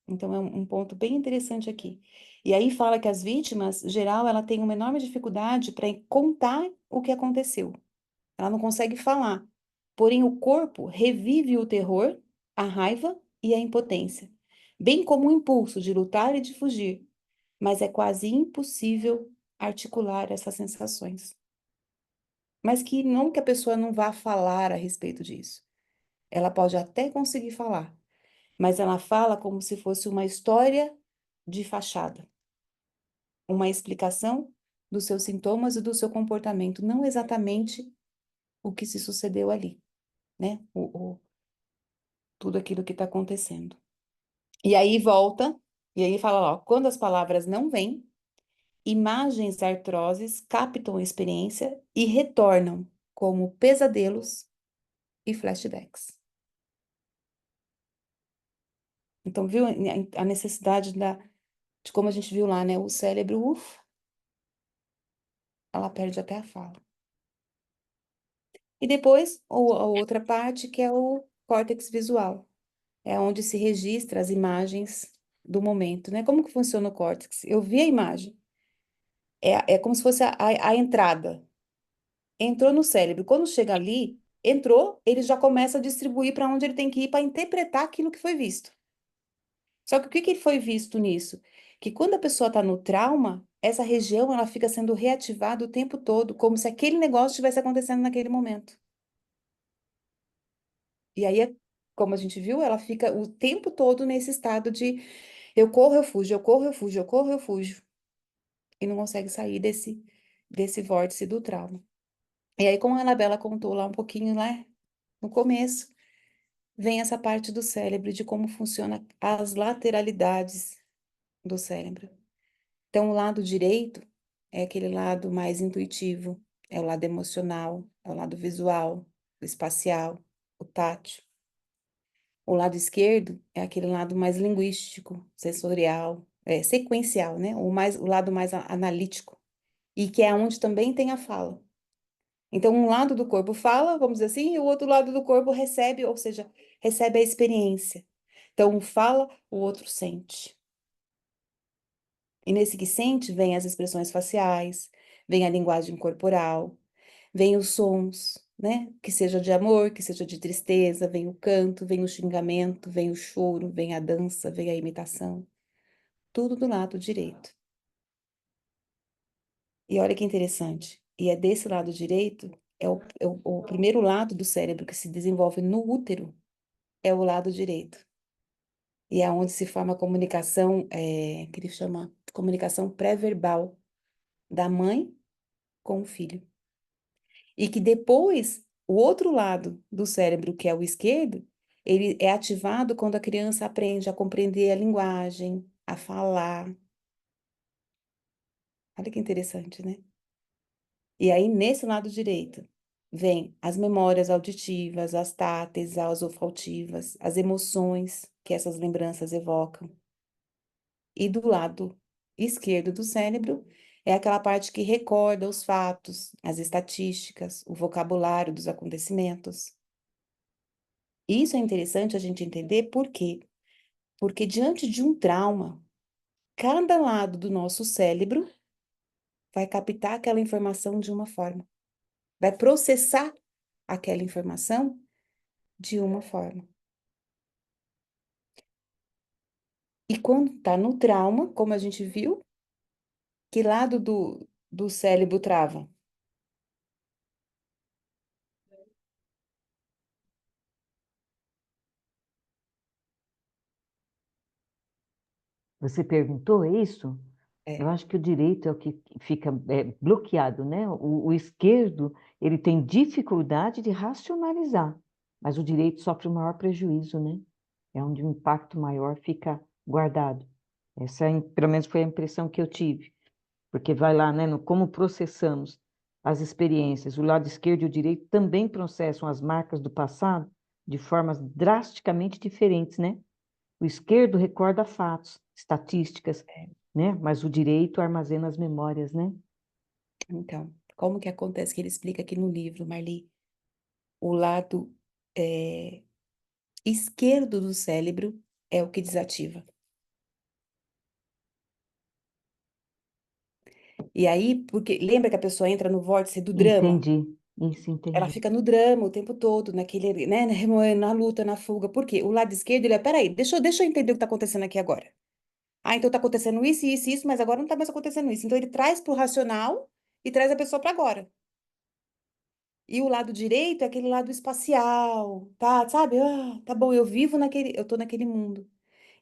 Então é um ponto bem interessante aqui. E aí fala que as vítimas, geral, ela tem uma enorme dificuldade para contar o que aconteceu. Ela não consegue falar. Porém, o corpo revive o terror, a raiva e a impotência, bem como o impulso de lutar e de fugir. Mas é quase impossível articular essas sensações. Mas que não que a pessoa não vá falar a respeito disso. Ela pode até conseguir falar, mas ela fala como se fosse uma história de fachada, uma explicação dos seus sintomas e do seu comportamento, não exatamente o que se sucedeu ali, né? Tudo aquilo que está acontecendo. E aí volta, e aí fala, ó, quando as palavras não vêm, imagens artroses captam a experiência e retornam como pesadelos e flashbacks. Então, viu a necessidade de como a gente viu lá, né? O cérebro, ela perde até a fala. E depois, a outra parte, que é o córtex visual. É onde se registra as imagens do momento, né? Como que funciona o córtex? Eu vi a imagem. É como se fosse a entrada. Entrou no cérebro. Quando chega ali, entrou, ele já começa a distribuir para onde ele tem que ir para interpretar aquilo que foi visto. Só que o que que foi visto nisso? Que quando a pessoa está no trauma, essa região ela fica sendo reativada o tempo todo, como se aquele negócio estivesse acontecendo naquele momento. E aí, como a gente viu, ela fica o tempo todo nesse estado de eu corro, eu fujo, eu corro, eu fujo, eu corro, eu fujo. E não consegue sair desse vórtice do trauma. E aí, como a Anabela contou lá um pouquinho, né, no começo, vem essa parte do cérebro, de como funciona as lateralidades do cérebro. Então, o lado direito é aquele lado mais intuitivo, é o lado emocional, é o lado visual, o espacial, o tátil. O lado esquerdo é aquele lado mais linguístico, sensorial, sequencial, né? O lado mais analítico, e que é onde também tem a fala. Então, um lado do corpo fala, vamos dizer assim, e o outro lado do corpo recebe, ou seja, recebe a experiência. Então, um fala, o outro sente. E nesse que sente, vem as expressões faciais, vem a linguagem corporal, vem os sons, né? Que seja de amor, que seja de tristeza, vem o canto, vem o xingamento, vem o choro, vem a dança, vem a imitação. Tudo do lado direito. E olha que interessante. E é desse lado direito, o primeiro lado do cérebro que se desenvolve no útero, é o lado direito. e é onde se forma a comunicação, que ele chama comunicação pré-verbal da mãe com o filho. E que depois, o outro lado do cérebro, que é o esquerdo, ele é ativado quando a criança aprende a compreender a linguagem, a falar. Olha que interessante, né? E aí, nesse lado direito, vem as memórias auditivas, as táteis, as olfativas, as emoções que essas lembranças evocam. E do lado esquerdo do cérebro é aquela parte que recorda os fatos, as estatísticas, o vocabulário dos acontecimentos. Isso é interessante a gente entender por quê? Porque diante de um trauma, cada lado do nosso cérebro vai captar aquela informação de uma forma, vai processar aquela informação de uma forma. E quando está no trauma, como a gente viu, que lado do cérebro trava? Você perguntou isso? Eu É, acho que o direito é o que fica bloqueado, né? O esquerdo, ele tem dificuldade de racionalizar, mas o direito sofre o maior prejuízo, né? É onde o impacto maior fica guardado. Essa, pelo menos, foi a impressão que eu tive, porque vai lá, né, no como processamos as experiências. O lado esquerdo e o direito também processam as marcas do passado de formas drasticamente diferentes, né? O esquerdo recorda fatos, estatísticas, né? Mas o direito armazena as memórias, né? então, como que acontece que ele explica aqui no livro, Marli? O lado é, esquerdo do cérebro é o que desativa. E aí, porque lembra que a pessoa entra no vórtice do drama? Entendi, isso Ela entendi. fica no drama o tempo todo, naquele, né, remoendo, na luta, na fuga. Por quê? O lado esquerdo, ele é, peraí, deixa eu entender o que está acontecendo aqui agora. Ah, então está acontecendo isso, isso, isso, mas agora não está mais acontecendo isso. Então ele traz para o racional e traz a pessoa para agora. E o lado direito é aquele lado espacial, tá? Sabe? Ah, tá bom, eu tô naquele mundo.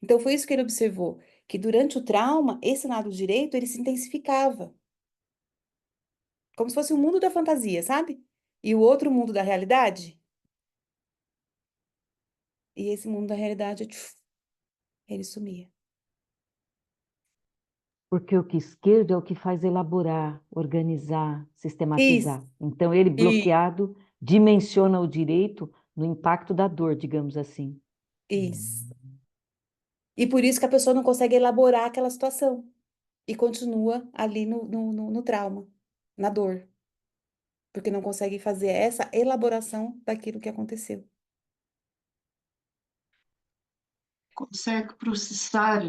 Então foi isso que ele observou, que durante o trauma, esse lado direito, ele se intensificava, como se fosse o mundo da fantasia, sabe? E o outro mundo da realidade, e esse mundo da realidade, ele sumia. Porque o que esquerdo é o que faz elaborar, organizar, Isso, sistematizar. Então, ele e- bloqueado dimensiona o direito no impacto da dor, digamos assim. isso. E por isso que a pessoa não consegue elaborar aquela situação e continua ali no trauma, na dor, porque não consegue fazer essa elaboração daquilo que aconteceu. Consegue processar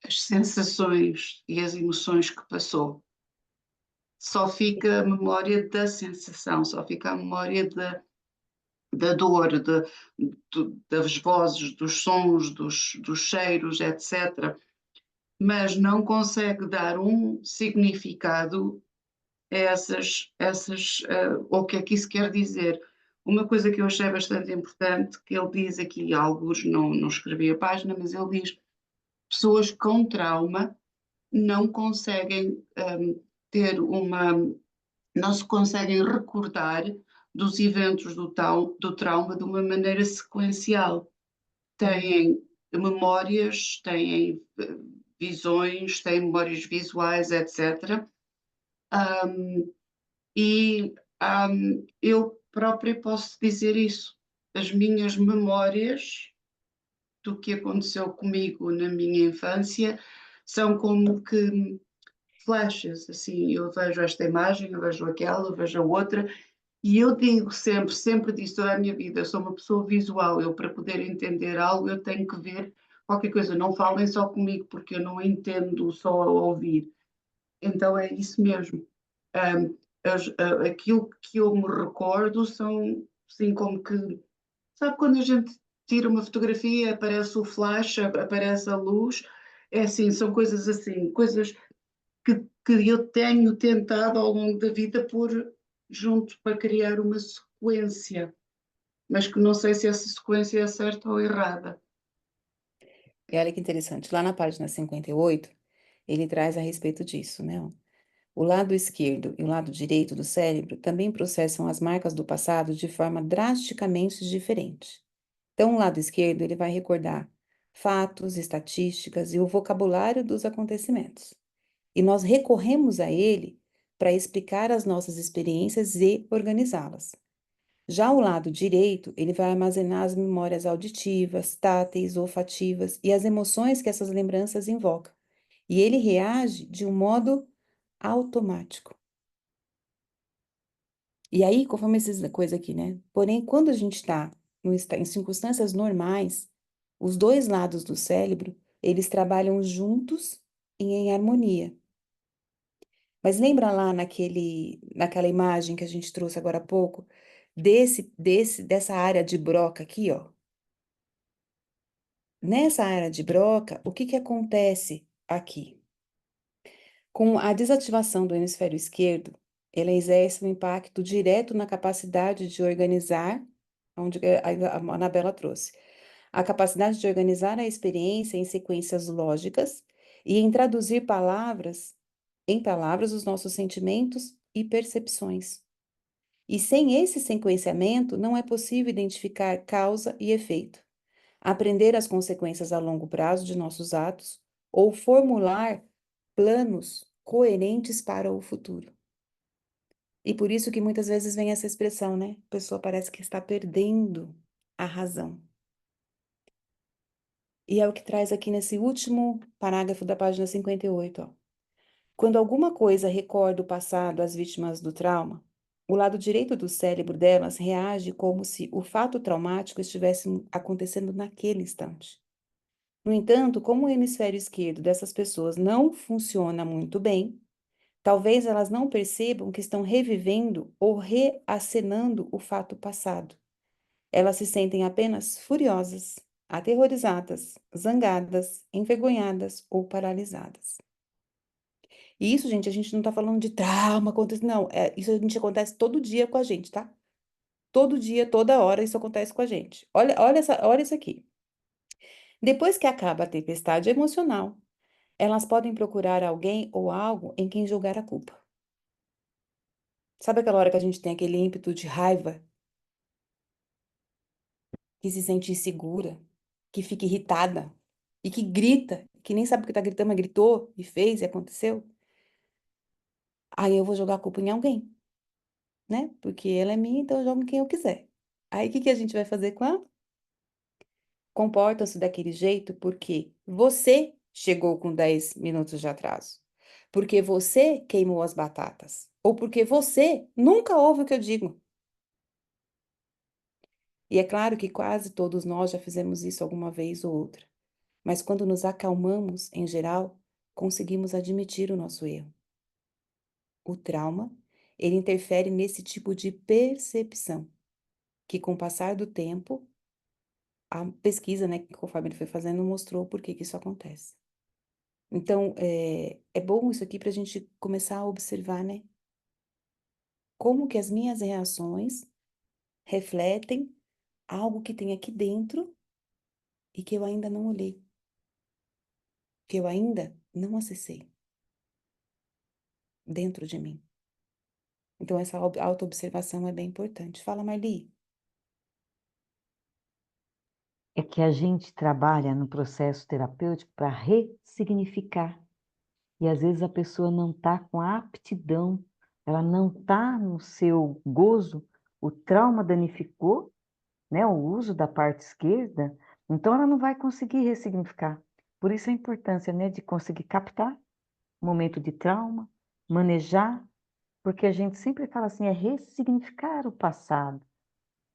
as sensações e as emoções que passou. Só fica a memória da sensação, só fica a memória da dor, das vozes, dos sons, dos cheiros, etc. Mas não consegue dar um significado a o que é que isso quer dizer. Uma coisa que eu achei bastante importante, que ele diz aqui, alguns não escrevi a página, mas ele diz: pessoas com trauma não conseguem ter uma, não se conseguem recordar dos eventos do trauma de uma maneira sequencial. Têm memórias, têm visões, têm memórias visuais, etc. E eu própria posso dizer isso. As minhas memórias do que aconteceu comigo na minha infância são como que flashes, assim, eu vejo esta imagem, eu vejo aquela, eu vejo a outra, e eu digo sempre, sempre disse toda a minha vida, eu sou uma pessoa visual, eu para poder entender algo eu tenho que ver qualquer coisa, não falem só comigo porque eu não entendo só a ouvir. Então é isso mesmo. Um, aquilo que eu me recordo são assim como que, sabe quando a gente tira uma fotografia, aparece o flash, aparece a luz, é assim, são coisas assim, coisas que eu tenho tentado ao longo da vida pôr junto para criar uma sequência, mas que não sei se essa sequência é certa ou errada. E olha que interessante, lá na página 58, ele traz a respeito disso, né? Ó. O lado esquerdo e o lado direito do cérebro também processam as marcas do passado de forma drasticamente diferente. Então, o lado esquerdo, ele vai recordar fatos, estatísticas e o vocabulário dos acontecimentos. E nós recorremos a ele para explicar as nossas experiências e organizá-las. Já o lado direito, ele vai armazenar as memórias auditivas, táteis, olfativas e as emoções que essas lembranças invocam. E ele reage de um modo automático. E aí, conforme essas coisas aqui, né? Porém, quando a gente está em circunstâncias normais, os dois lados do cérebro, eles trabalham juntos e em harmonia. Mas lembra lá naquela imagem que a gente trouxe agora há pouco, dessa área de Broca aqui, ó? Nessa área de Broca, o que que acontece aqui? Com a desativação do hemisfério esquerdo, ela exerce um impacto direto na capacidade de organizar, onde a Anabela trouxe, a capacidade de organizar a experiência em sequências lógicas e em traduzir em palavras os nossos sentimentos e percepções. E sem esse sequenciamento, não é possível identificar causa e efeito, aprender as consequências a longo prazo de nossos atos ou formular planos coerentes para o futuro. E por isso que muitas vezes vem essa expressão, né? A pessoa parece que está perdendo a razão. E é o que traz aqui nesse último parágrafo da página 58, ó. Quando alguma coisa recorda o passado às vítimas do trauma, o lado direito do cérebro delas reage como se o fato traumático estivesse acontecendo naquele instante. No entanto, como o hemisfério esquerdo dessas pessoas não funciona muito bem, talvez elas não percebam que estão revivendo ou reacenando o fato passado. Elas se sentem apenas furiosas, aterrorizadas, zangadas, envergonhadas ou paralisadas. E isso, gente, a gente não tá falando de trauma, não. Isso a gente acontece todo dia com a gente, tá? Todo dia, toda hora, isso acontece com a gente. Olha isso aqui. Depois que acaba a tempestade emocional, elas podem procurar alguém ou algo em quem jogar a culpa. Sabe aquela hora que a gente tem aquele ímpeto de raiva, que se sente insegura, que fica irritada e que grita, que nem sabe o que tá gritando, mas gritou e fez e aconteceu? Aí eu vou jogar a culpa em alguém, né? Porque ela é minha, então eu jogo em quem eu quiser. Aí o que que a gente vai fazer com ela? Comportam-se daquele jeito porque você chegou com 10 minutos de atraso. Porque você queimou as batatas. Ou porque você nunca ouve o que eu digo. E é claro que quase todos nós já fizemos isso alguma vez ou outra. Mas quando nos acalmamos, em geral, conseguimos admitir o nosso erro. O trauma, ele interfere nesse tipo de percepção, que com o passar do tempo, a pesquisa, né, que conforme ele foi fazendo, mostrou por que que isso acontece. Então, é bom isso aqui para a gente começar a observar, né? Como que as minhas reações refletem algo que tem aqui dentro e que eu ainda não olhei, que eu ainda não acessei dentro de mim. Então, essa autoobservação é bem importante. Fala, Marli. É que a gente trabalha no processo terapêutico para ressignificar. E às vezes a pessoa não está com a aptidão, ela não está no seu gozo, o trauma danificou, né, o uso da parte esquerda, então ela não vai conseguir ressignificar. Por isso a importância, né, de conseguir captar o momento de trauma, manejar, porque a gente sempre fala assim, é ressignificar o passado.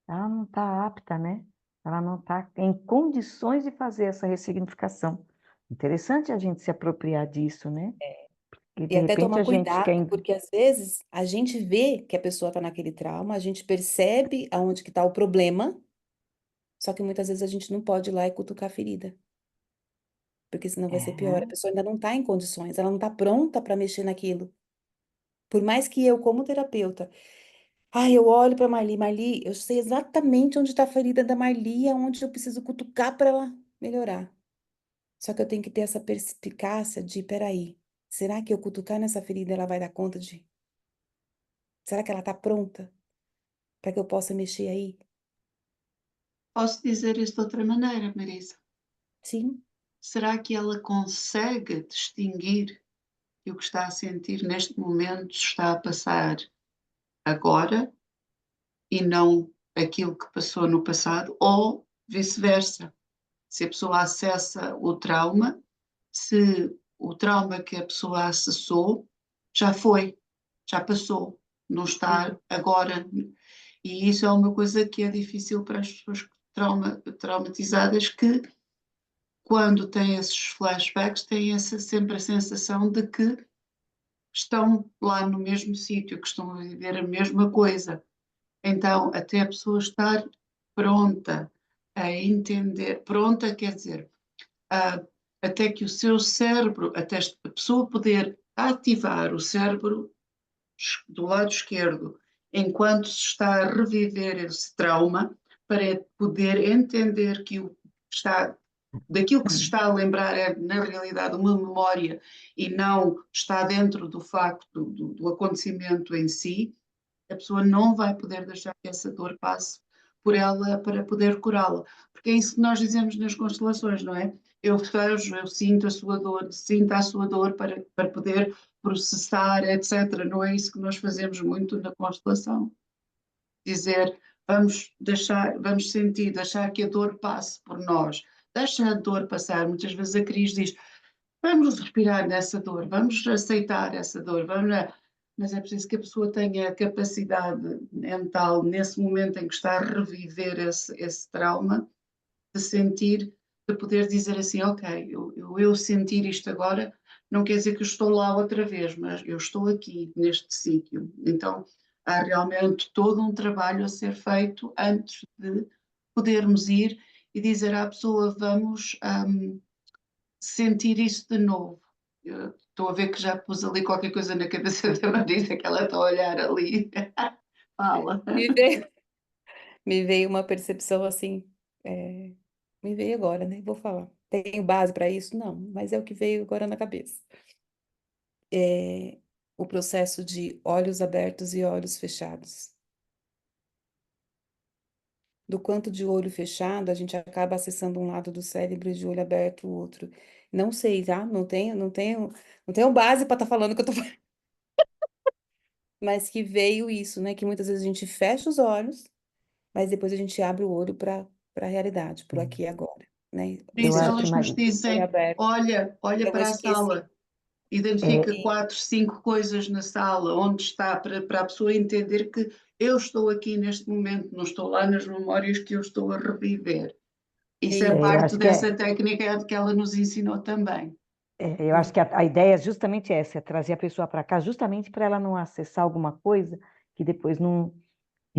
Ela não está apta, né? Ela não está em condições de fazer essa ressignificação. Interessante a gente se apropriar disso, né? E E de até repente tomar a gente quer. cuidado, porque às vezes a gente vê que a pessoa está naquele trauma, a gente percebe aonde que está o problema, só que muitas vezes a gente não pode ir lá e cutucar a ferida, porque senão vai ser pior. A É, pessoa ainda não está em condições, ela não está pronta para mexer naquilo. Por mais que eu, como terapeuta, eu olho para Marli, eu sei exatamente onde está a ferida da Marli, aonde eu preciso cutucar para ela melhorar. Só que eu tenho que ter essa perspicácia de, peraí, será que eu cutucar nessa ferida ela vai dar conta de... Será que ela está pronta para que eu possa mexer aí? Posso dizer isto de outra maneira, Marisa? Sim, Será que ela consegue distinguir que o que está a sentir neste momento está a passar agora e não aquilo que passou no passado? Ou vice-versa? Se a pessoa acessa o trauma, se o trauma que a pessoa acessou já foi, já passou, não está agora. E isso é uma coisa que é difícil para as pessoas traumatizadas que, quando têm esses flashbacks, têm sempre a sensação de que estão lá no mesmo sítio, que estão a viver a mesma coisa. Então, até a pessoa estar pronta a entender, pronta quer dizer, até que o seu cérebro, até a pessoa poder ativar o cérebro do lado esquerdo, enquanto se está a reviver esse trauma, para poder entender que daquilo que se está a lembrar é, na realidade, uma memória e não está dentro do facto do acontecimento em si, a pessoa não vai poder deixar que essa dor passe por ela para poder curá-la. Porque é isso que nós dizemos nas constelações, não é? Eu vejo, eu sinto a sua dor, sinto a sua dor para poder processar, etc. Não é isso que nós fazemos muito na constelação. Dizer, vamos sentir, deixar que a dor passe por nós. Deixa a dor passar. Muitas vezes a Cris diz, vamos respirar nessa dor, vamos aceitar essa dor, mas é preciso que a pessoa tenha a capacidade mental, nesse momento em que está a reviver esse trauma, de sentir, de poder dizer assim, ok, eu sentir isto agora, não quer dizer que eu estou lá outra vez, mas eu estou aqui, neste sítio. Então, há realmente todo um trabalho a ser feito antes de podermos ir e dizer à pessoa, vamos sentir isso de novo. Eu estou a ver que já pus ali qualquer coisa na cabeça da Marisa, que ela está a olhar ali. Fala. me veio, me veio uma percepção assim, me veio agora, né? Vou falar. Tenho base para isso? Não, mas é o que veio agora na cabeça. É o processo de olhos abertos e olhos fechados. Do quanto de olho fechado a gente acaba acessando um lado do cérebro e de olho aberto o outro. Não sei, tá? Não tenho base para estar falando o que eu tô falando. Mas que veio isso, né? Que muitas vezes a gente fecha os olhos, mas depois a gente abre o olho para a realidade, para o aqui e agora, né? Por Eu isso acho que elas nos Olho dizem, aberto. olha Eu vou para a esquecer. sala, identifica E 4, 5 coisas na sala, onde está, para a pessoa entender que eu estou aqui neste momento, não estou lá nas memórias que eu estou a reviver. Isso é isso. eu parte acho que dessa técnica que ela nos ensinou também. eu acho que a ideia é justamente essa, é trazer a pessoa para cá justamente para ela não acessar alguma coisa que depois não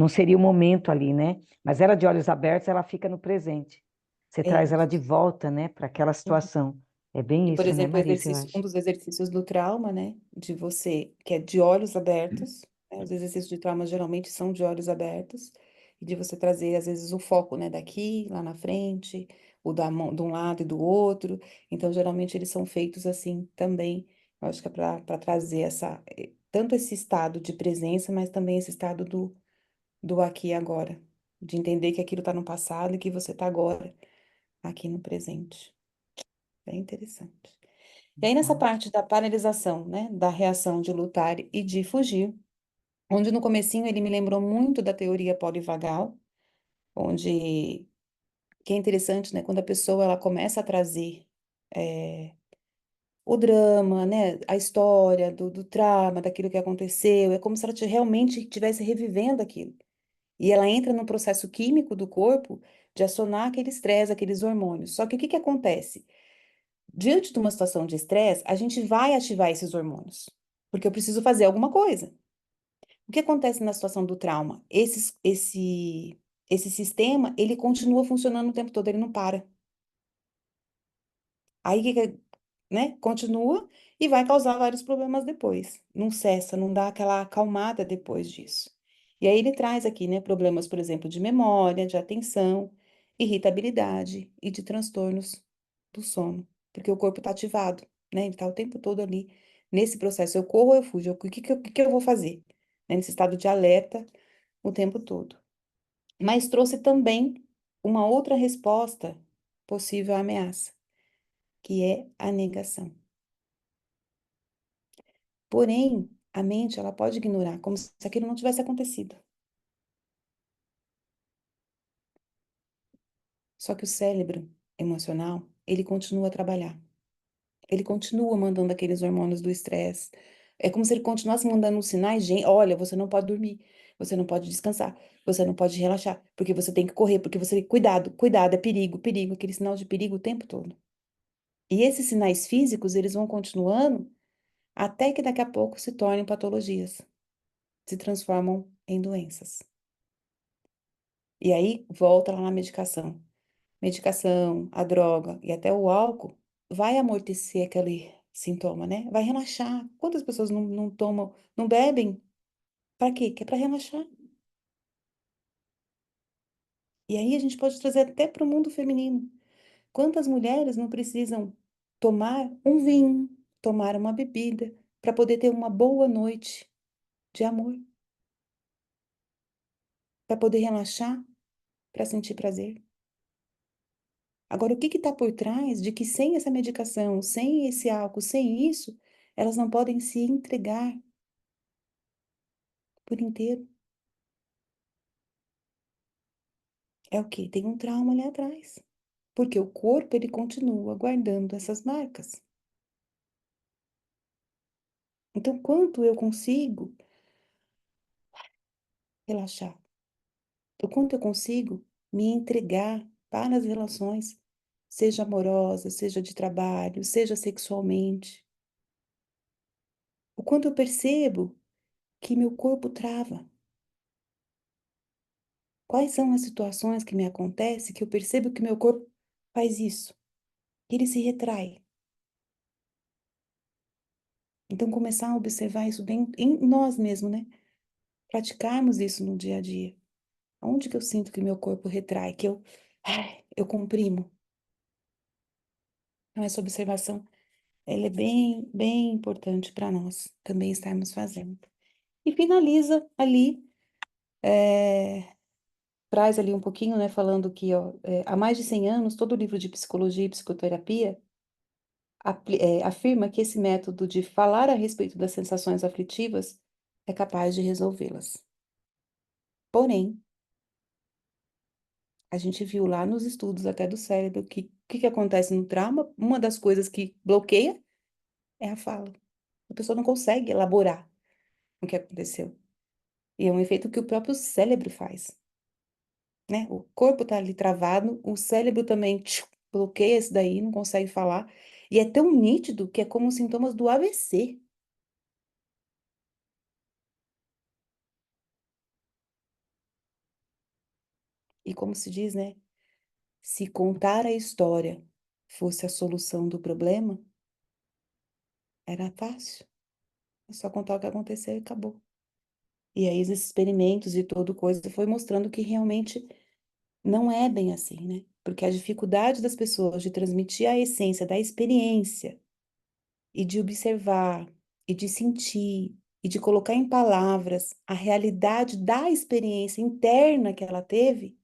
seria o momento ali, né? Mas ela de olhos abertos, ela fica no presente. Você É traz ela de isso. volta, né, para aquela situação. É E, bem por isso, né, exemplo, Marisa, eu um acho. dos exercícios do trauma, né? De você, que é de olhos abertos, né? Os exercícios de trauma geralmente são de olhos abertos, e de você trazer, às vezes, o foco, né? Daqui, lá na frente, o da mão, de um lado e do outro. Então, geralmente, eles são feitos assim também. Eu acho que é para trazer tanto esse estado de presença, mas também esse estado do aqui e agora. De entender que aquilo está no passado e que você está agora, aqui no presente. Bem interessante. E aí, nessa Bom, parte da paralisação, né, da reação de lutar e de fugir, onde no comecinho ele me lembrou muito da teoria polivagal, onde, que é interessante, né, quando a pessoa ela começa a trazer o drama, né, a história do trauma, daquilo que aconteceu, é como se ela realmente estivesse revivendo aquilo. E ela entra num processo químico do corpo de acionar aquele estresse, aqueles hormônios. Só que o que que acontece? Diante de uma situação de estresse, a gente vai ativar esses hormônios, porque eu preciso fazer alguma coisa. O que acontece na situação do trauma? Esse sistema, ele continua funcionando o tempo todo, ele não para. Aí, né? Continua e vai causar vários problemas depois. Não cessa, não dá aquela acalmada depois disso. E aí ele traz aqui, né, problemas, por exemplo, de memória, de atenção, irritabilidade e de transtornos do sono. porque o corpo está ativado, né? Ele está o tempo todo ali nesse processo. Eu corro ou eu fujo? O que que eu vou fazer? Né? Nesse estado de alerta o tempo todo. Mas trouxe também uma outra resposta possível à ameaça, que é a negação. Porém, a mente, ela pode ignorar, como se aquilo não tivesse acontecido. Só que o cérebro emocional, ele continua a trabalhar. Ele continua mandando aqueles hormônios do estresse. É como se ele continuasse mandando uns sinais, gente, olha, você não pode dormir, você não pode descansar, você não pode relaxar, porque você tem que correr, porque você, cuidado, cuidado, é perigo, perigo, aquele sinal de perigo o tempo todo. E esses sinais físicos, eles vão continuando até que daqui a pouco se tornem patologias, se transformam em doenças. E aí volta lá na medicação. Medicação, a droga e até o álcool vai amortecer aquele sintoma, né? Vai relaxar. Quantas pessoas não tomam, não bebem? Para quê? Que é para relaxar. E aí a gente pode trazer até para o mundo feminino. Quantas mulheres não precisam tomar um vinho, tomar uma bebida, para poder ter uma boa noite de amor, para poder relaxar, para sentir prazer? Agora, o que está por trás de que sem essa medicação, sem esse álcool, sem isso, elas não podem se entregar por inteiro? É o quê? Tem um trauma ali atrás. Porque o corpo, ele continua guardando essas marcas. Então, quanto eu consigo relaxar? O quanto eu consigo me entregar para as relações, seja amorosa, seja de trabalho, seja sexualmente? O quanto eu percebo que meu corpo trava? Quais são as situações que me acontecem que eu percebo que meu corpo faz isso? Que ele se retrai. Então, começar a observar isso bem em nós mesmos, né? Praticarmos isso no dia a dia. Onde que eu sinto que meu corpo retrai, que eu comprimo? Então, essa observação, ela é bem, bem importante para nós também estarmos fazendo. E finaliza ali, traz ali um pouquinho, né, falando que, ó, há mais de 100 anos, todo livro de psicologia e psicoterapia afirma que esse método de falar a respeito das sensações aflitivas é capaz de resolvê-las. Porém, a gente viu lá nos estudos até do cérebro que o que acontece no trauma, uma das coisas que bloqueia é a fala. A pessoa não consegue elaborar o que aconteceu. E é um efeito que o próprio cérebro faz, né? O corpo tá ali travado, o cérebro também bloqueia isso daí, não consegue falar. E é tão nítido que é como os sintomas do AVC. E como se diz, né? Se contar a história fosse a solução do problema, era fácil. É só contar o que aconteceu e acabou. E aí os experimentos e toda coisa foi mostrando que realmente não é bem assim, né? Porque a dificuldade das pessoas de transmitir a essência da experiência e de observar e de sentir e de colocar em palavras a realidade da experiência interna que ela teve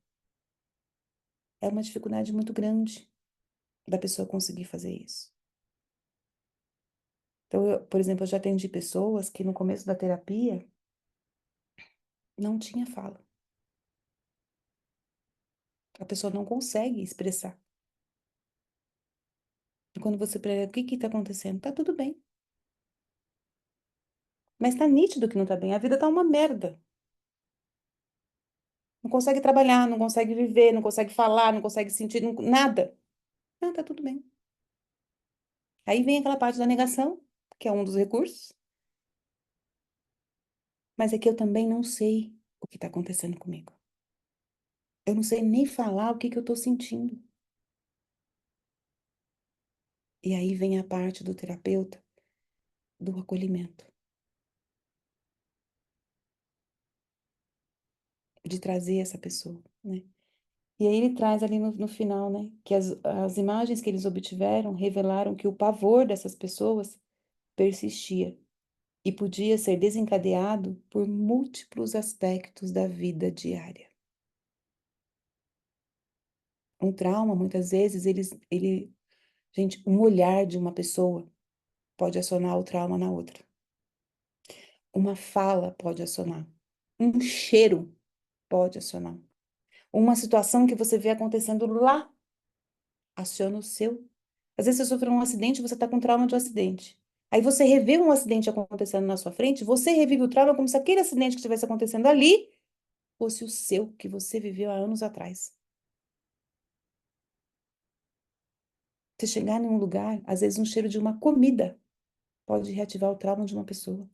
é uma dificuldade muito grande da pessoa conseguir fazer isso. Então, por exemplo, eu já atendi pessoas que no começo da terapia não tinha fala. A pessoa não consegue expressar. E quando você pergunta, o que que tá acontecendo? Tá tudo bem. Mas tá nítido que não tá bem. A vida tá uma merda. Não consegue trabalhar, não consegue viver, não consegue falar, não consegue sentir, nada. Ah, tá tudo bem. Aí vem aquela parte da negação, que é um dos recursos. Mas é que eu também não sei o que tá acontecendo comigo. Eu não sei nem falar o que que eu tô sentindo. E aí vem a parte do terapeuta, do acolhimento. De trazer essa pessoa, né? E aí ele traz ali no final, né, que as imagens que eles obtiveram revelaram que o pavor dessas pessoas persistia e podia ser desencadeado por múltiplos aspectos da vida diária. Um trauma, muitas vezes, gente, um olhar de uma pessoa pode acionar o trauma na outra. Uma fala pode acionar. Um cheiro pode acionar. Uma situação que você vê acontecendo lá aciona o seu. Às vezes você sofreu um acidente, você está com trauma de um acidente. Aí você revê um acidente acontecendo na sua frente, você revive o trauma como se aquele acidente que estivesse acontecendo ali fosse o seu, que você viveu há anos atrás. Você chegar em um lugar, às vezes um cheiro de uma comida pode reativar o trauma de uma pessoa.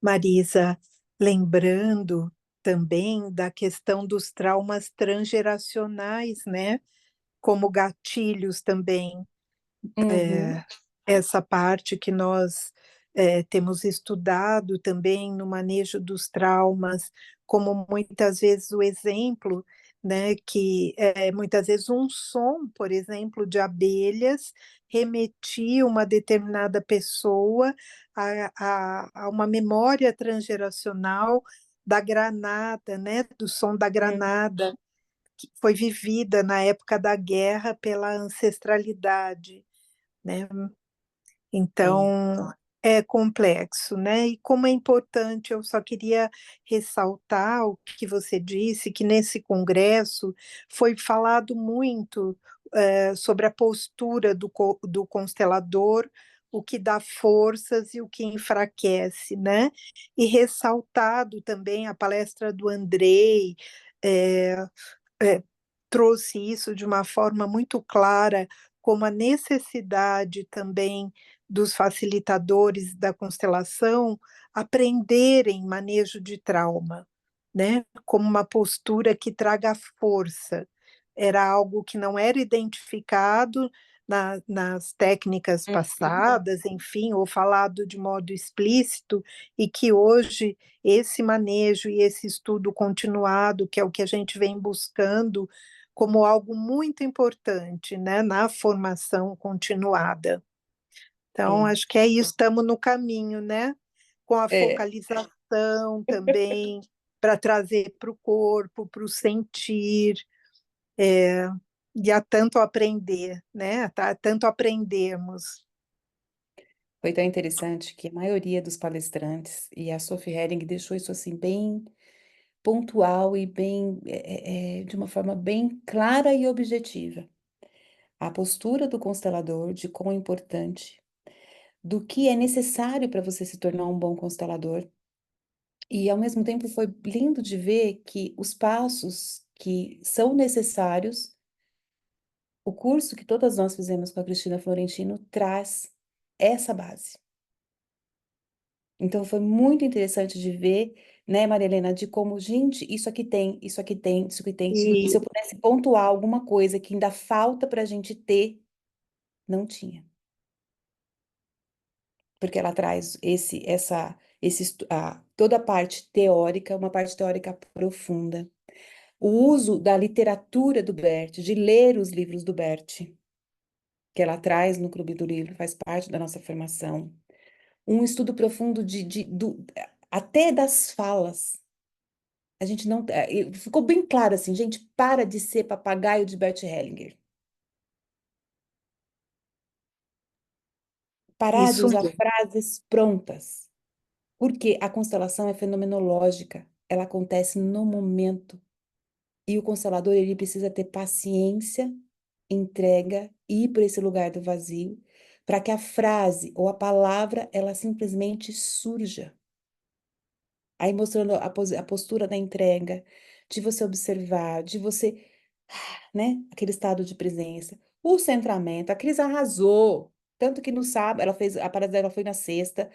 Marisa, lembrando também da questão dos traumas transgeracionais, né? Como gatilhos também. Uhum. Essa parte que nós temos estudado também no manejo dos traumas, como muitas vezes o exemplo, né, que muitas vezes um som, por exemplo, de abelhas remetia uma determinada pessoa a uma memória transgeracional da granada, né, do som da granada, que foi vivida na época da guerra pela ancestralidade, né? Então, é complexo, né? E como é importante, eu só queria ressaltar o que você disse, que nesse congresso foi falado muito sobre a postura do constelador, o que dá forças e o que enfraquece, né? E ressaltado também a palestra do Andrei, é, é, trouxe isso de uma forma muito clara, como a necessidade também dos facilitadores da constelação aprenderem manejo de trauma, né? Como uma postura que traga força. Era algo que não era identificado nas técnicas passadas, enfim, ou falado de modo explícito, e que hoje esse manejo e esse estudo continuado, que é o que a gente vem buscando, como algo muito importante, né, na formação continuada. Então, acho que é isso, estamos no caminho, né? Com a focalização também, para trazer para o corpo, para o sentir, e há tanto a aprender, né? Há tanto aprendemos. Foi tão interessante que a maioria dos palestrantes, e a Sophie Hering deixou isso assim bem pontual e bem, de uma forma bem clara e objetiva. A postura do constelador, de quão importante, do que é necessário para você se tornar um bom constelador. E ao mesmo tempo foi lindo de ver que os passos que são necessários, o curso que todas nós fizemos com a Cristina Florentino traz essa base. Então foi muito interessante de ver, né, Maria Helena, de como, gente, isso aqui tem, isso aqui tem, isso aqui tem. E se eu pudesse pontuar alguma coisa que ainda falta para a gente ter, não tinha. Porque ela traz toda a parte teórica, uma parte teórica profunda. O uso da literatura do Bert, de ler os livros do Bert, que ela traz no Clube do Livro, faz parte da nossa formação. Um estudo profundo até das falas. A gente não. Ficou bem claro assim, gente, para de ser papagaio de Bert Hellinger. Parar de Isso usar mesmo. frases prontas. Porque a constelação é fenomenológica, ela acontece no momento. E o constelador, ele precisa ter paciência, entrega, ir para esse lugar do vazio, para que a frase ou a palavra, ela simplesmente surja. Aí mostrando a postura da entrega, de você observar, de você, né, aquele estado de presença. O centramento, a Cris arrasou. Tanto que no sábado, a palestra dela foi na sexta.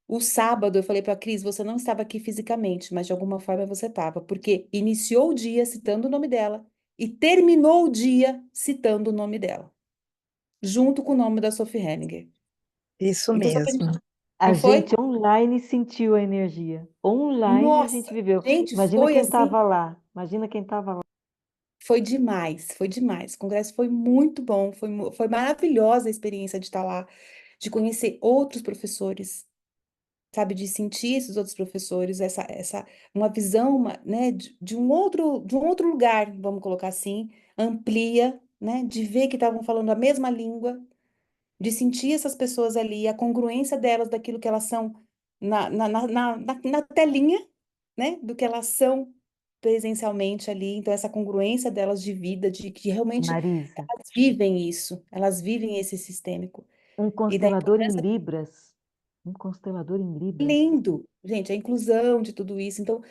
O sábado eu falei para a Cris, você não estava aqui fisicamente, mas de alguma forma você estava, porque iniciou o dia citando o nome dela e terminou o dia citando o nome dela, junto com o nome da Sophie Henninger. Isso Então, só pra gente... mesmo. A Não foi? gente é um online sentiu a energia. Online a gente Nossa, viveu. gente, Imagina foi quem assim, estava lá. Imagina quem estava lá. foi demais, foi demais. O congresso foi muito bom, foi maravilhosa a experiência de estar lá, de conhecer outros professores, sabe, de sentir esses outros professores, uma visão, né, de um outro lugar, vamos colocar assim, amplia, né, de ver que estavam falando a mesma língua, de sentir essas pessoas ali, a congruência delas daquilo que elas são na telinha, né, do que elas são presencialmente ali, então essa congruência delas de vida, de que realmente Marisa, elas vivem esse sistêmico. um E da constelador em importância Libras. Um constelador em Libras. lindo, gente, a inclusão de tudo isso. Então,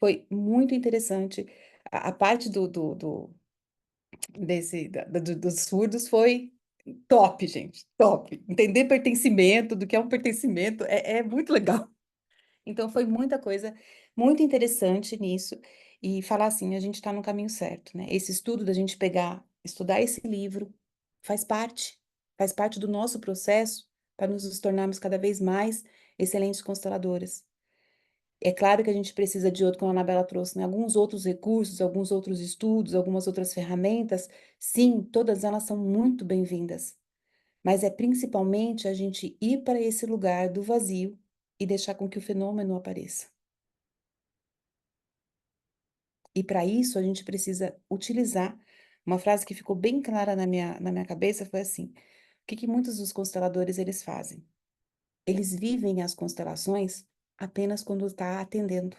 foi muito interessante. A parte dos surdos foi top, gente, top. Entender pertencimento, do que é um pertencimento, é muito legal. Então, foi muita coisa muito interessante nisso. E falar assim, a gente está no caminho certo, né? Esse estudo da gente pegar, estudar esse livro, faz faz parte do nosso processo para nos tornarmos cada vez mais excelentes consteladoras. É claro que a gente precisa de outro, como a Anabela trouxe, né? Alguns outros recursos, alguns outros estudos, algumas outras ferramentas. Sim, todas elas são muito bem-vindas. Mas é principalmente a gente ir para esse lugar do vazio e deixar com que o fenômeno apareça. E para isso a gente precisa utilizar uma frase que ficou bem clara na minha cabeça, foi assim: o que muitos dos consteladores eles fazem? Eles vivem as constelações apenas quando está atendendo.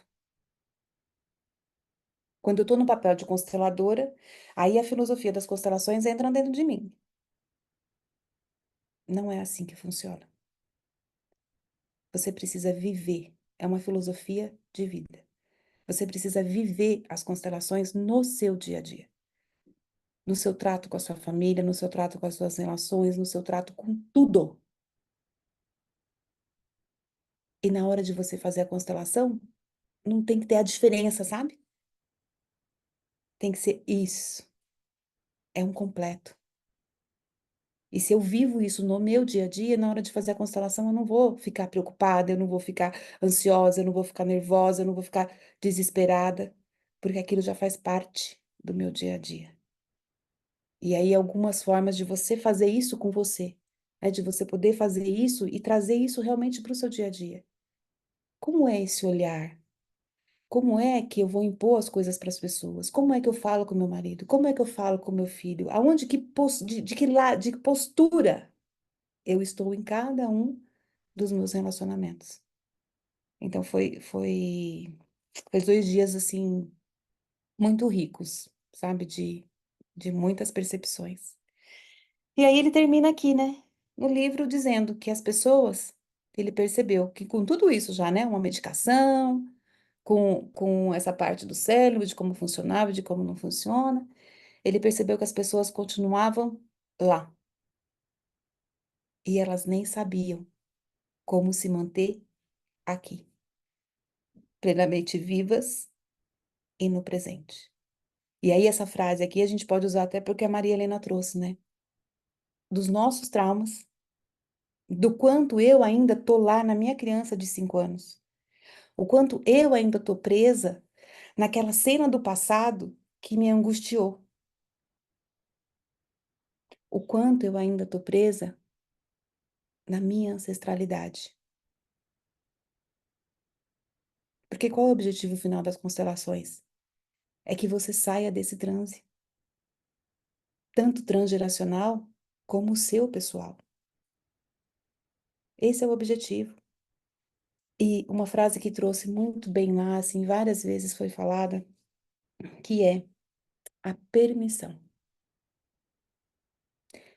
Quando eu estou no papel de consteladora, aí a filosofia das constelações entra dentro de mim. Não é assim que funciona. Você precisa viver. É uma filosofia de vida. Você precisa viver as constelações no seu dia a dia. No seu trato com a sua família, no seu trato com as suas relações, no seu trato com tudo. E na hora de você fazer a constelação, não tem que ter a diferença, sabe? Tem que ser isso. É um completo. E se eu vivo isso no meu dia a dia, na hora de fazer a constelação, eu não vou ficar preocupada, eu não vou ficar ansiosa, eu não vou ficar nervosa, eu não vou ficar desesperada, porque aquilo já faz parte do meu dia a dia. E aí, algumas formas de você fazer isso com você, né? De você poder fazer isso e trazer isso realmente para o seu dia a dia. Como é esse olhar? Como é que eu vou impor as coisas para as pessoas? Como é que eu falo com meu marido? Como é que eu falo com meu filho? Aonde de que postura eu estou em cada um dos meus relacionamentos? Então foi 2 dias assim muito ricos, sabe, de muitas percepções. E aí ele termina aqui, né, no livro dizendo que as pessoas, ele percebeu que com tudo isso já, né, uma medicação, com essa parte do cérebro, de como funcionava, de como não funciona, ele percebeu que as pessoas continuavam lá e elas nem sabiam como se manter aqui, plenamente vivas e no presente. E aí essa frase aqui a gente pode usar até porque a Maria Helena trouxe, né? Dos nossos traumas, do quanto eu ainda tô lá na minha criança de 5 anos, o quanto eu ainda tô presa naquela cena do passado que me angustiou, o quanto eu ainda tô presa na minha ancestralidade. Porque qual é o objetivo final das constelações? É que você saia desse transe, tanto transgeracional como o seu pessoal. Esse é o objetivo. E uma frase que trouxe muito bem lá, assim, várias vezes foi falada, que é a permissão.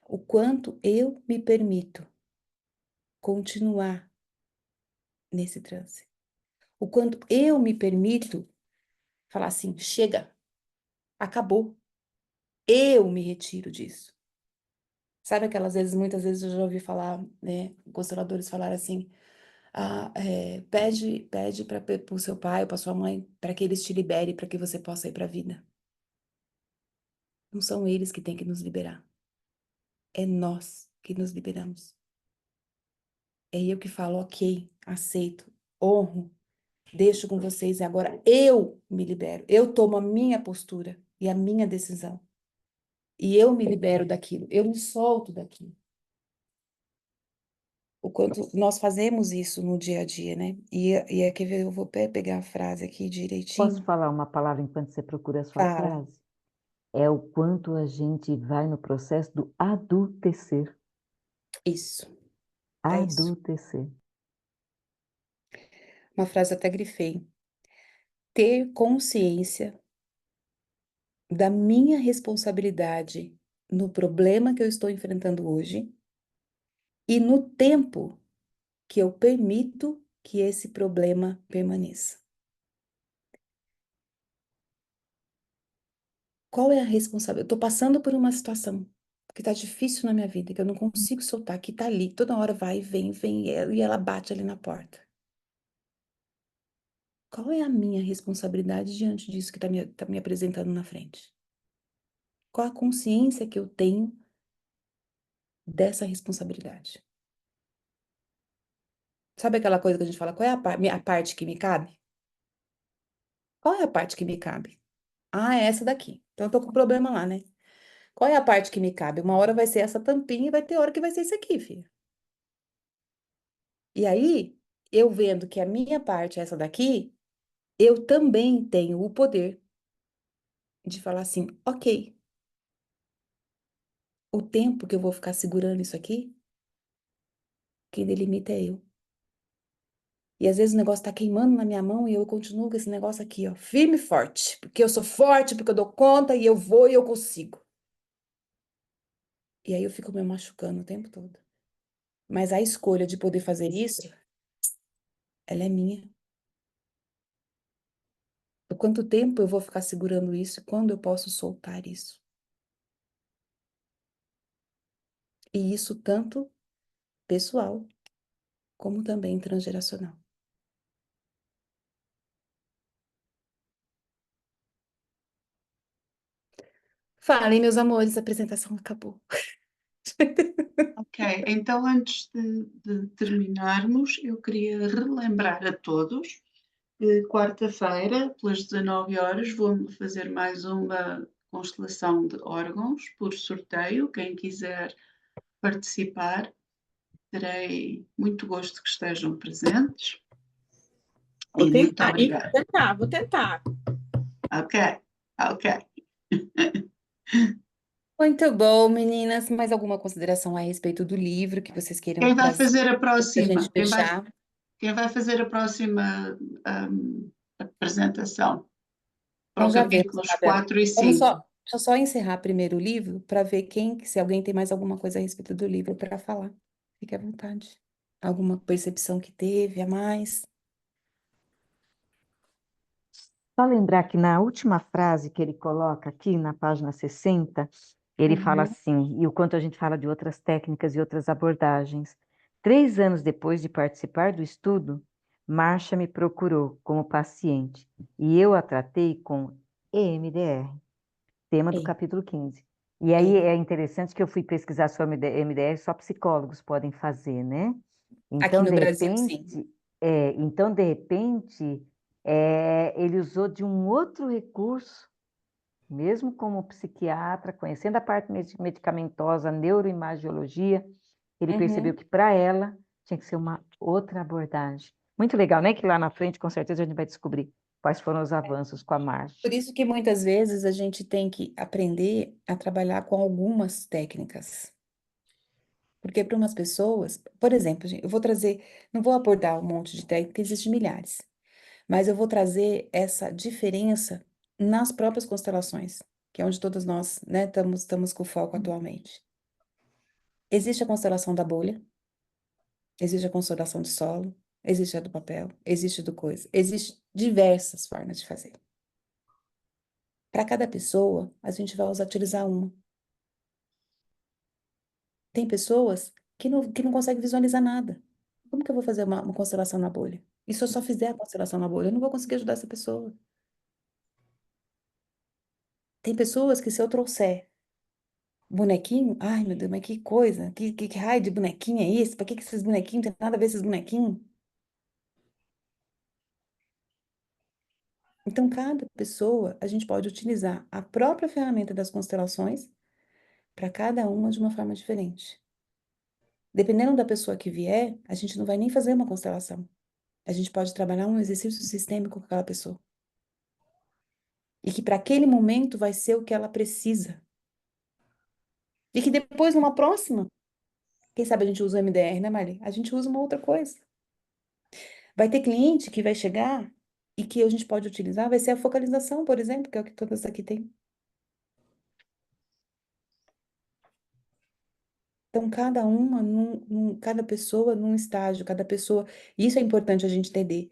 O quanto eu me permito continuar nesse transe. O quanto eu me permito falar assim, chega, acabou. Eu me retiro disso. Sabe aquelas vezes, muitas vezes eu já ouvi falar, né, consteladores falar assim, pede para o seu pai ou para sua mãe, para que eles te liberem, para que você possa ir para a vida. Não são eles que têm que nos liberar. É nós que nos liberamos. é eu que falo, ok, aceito, honro, deixo com vocês, e agora eu me libero, eu tomo a minha postura e a minha decisão. E eu me libero daquilo, eu me solto daquilo. O quanto nós fazemos isso no dia a dia, né? E quer ver, eu vou pegar a frase aqui Posso direitinho. falar uma palavra enquanto você procura a sua Fala. frase? É o quanto a gente vai no processo do adultecer. Isso, é isso. Adultecer. Uma frase até grifei. Ter consciência da minha responsabilidade no problema que eu estou enfrentando hoje e no tempo que eu permito que esse problema permaneça. Qual é a responsabilidade? Eu estou passando por uma situação que está difícil na minha vida, que eu não consigo soltar, que está ali, toda hora vai, vem, e ela bate ali na porta. Qual é a minha responsabilidade diante disso que tá me apresentando na frente? Qual a consciência que eu tenho dessa responsabilidade? Sabe aquela coisa que a gente fala, qual é a parte que me cabe? Qual é a parte que me cabe? Ah, é essa daqui. Então eu tô com problema lá, né? Qual é a parte que me cabe? Uma hora vai ser essa tampinha e vai ter hora que vai ser isso aqui, filha. E aí, eu vendo que a minha parte é essa daqui, eu também tenho o poder de falar assim, ok, o tempo que eu vou ficar segurando isso aqui, quem delimita é eu. E às vezes o negócio tá queimando na minha mão e eu continuo com esse negócio aqui, ó, firme e forte. Porque eu sou forte, porque eu dou conta e eu vou e eu consigo. E aí eu fico me machucando o tempo todo. Mas a escolha de poder fazer isso, ela é minha. Por quanto tempo eu vou ficar segurando isso e quando eu posso soltar isso? E isso tanto pessoal como também transgeracional. Falem, meus amores, a apresentação acabou. Ok, então antes de terminarmos, eu queria relembrar a todos que quarta-feira, pelas 19 horas, vou fazer mais uma constelação de órgãos por sorteio. Quem quiser participar, terei muito gosto que estejam presentes. Vou E muito tentar, hein? obrigada. Vou tentar. Ok, ok. Muito bom, meninas. Mais alguma consideração a respeito do livro que vocês queiram Quem vai trazer fazer a para a gente próxima? fechar? Quem vai fazer a próxima apresentação? Para Nós o já vemos, capítulos Isabela. 4 e Vamos 5. só, deixa eu só encerrar primeiro o livro para ver se alguém tem mais alguma coisa a respeito do livro para falar. Fique à vontade. Alguma percepção que teve a mais? Só lembrar que na última frase que ele coloca aqui, na página 60, ele fala Uhum. assim, e o quanto a gente fala de outras técnicas e outras abordagens. 3 anos depois de participar do estudo, Marcia me procurou como paciente e eu a tratei com EMDR, tema do É, capítulo 15. E aí é. é interessante que eu fui pesquisar sobre EMDR, só psicólogos podem fazer, né? Aqui Então, no de Brasil, sim. repente, ele usou de um outro recurso, mesmo como psiquiatra, conhecendo a parte medicamentosa, a neuroimagiologia, ele percebeu Uhum. que para ela tinha que ser uma outra abordagem. Muito legal, né? Que lá na frente, com certeza, a gente vai descobrir quais foram os avanços com a Marcia. Por isso que muitas vezes a gente tem que aprender a trabalhar com algumas técnicas. Porque para umas pessoas, por exemplo, gente, eu vou trazer, não vou abordar um monte de técnica, existem milhares, mas eu vou trazer essa diferença nas próprias constelações, que é onde todos nós, né, estamos com foco atualmente. Existe a constelação da bolha, existe a constelação de solo, existe a do papel, existe a do coisa, existe diversas formas de fazer. Para cada pessoa, a gente vai utilizar uma. Tem pessoas que não conseguem visualizar nada. Como que eu vou fazer uma constelação na bolha? E se eu só fizer a constelação na bolha, eu não vou conseguir ajudar essa pessoa. Tem pessoas que se eu trouxer Bonequinho? Ai, meu Deus, mas que coisa. Que raio de bonequinho é esse? Pra que esses bonequinhos? Não tem nada a ver esses bonequinhos. Então, cada pessoa, a gente pode utilizar a própria ferramenta das constelações para cada uma de uma forma diferente. Dependendo da pessoa que vier, a gente não vai nem fazer uma constelação. A gente pode trabalhar um exercício sistêmico com aquela pessoa. E que para aquele momento vai ser o que ela precisa. E que depois, numa próxima, quem sabe a gente usa o MDR, né, Mari? A gente usa uma outra coisa. Vai ter cliente que vai chegar e que a gente pode utilizar, vai ser a focalização, por exemplo, que é o que todas aqui têm. Então, cada uma, cada pessoa num estágio, cada pessoa, isso é importante a gente entender.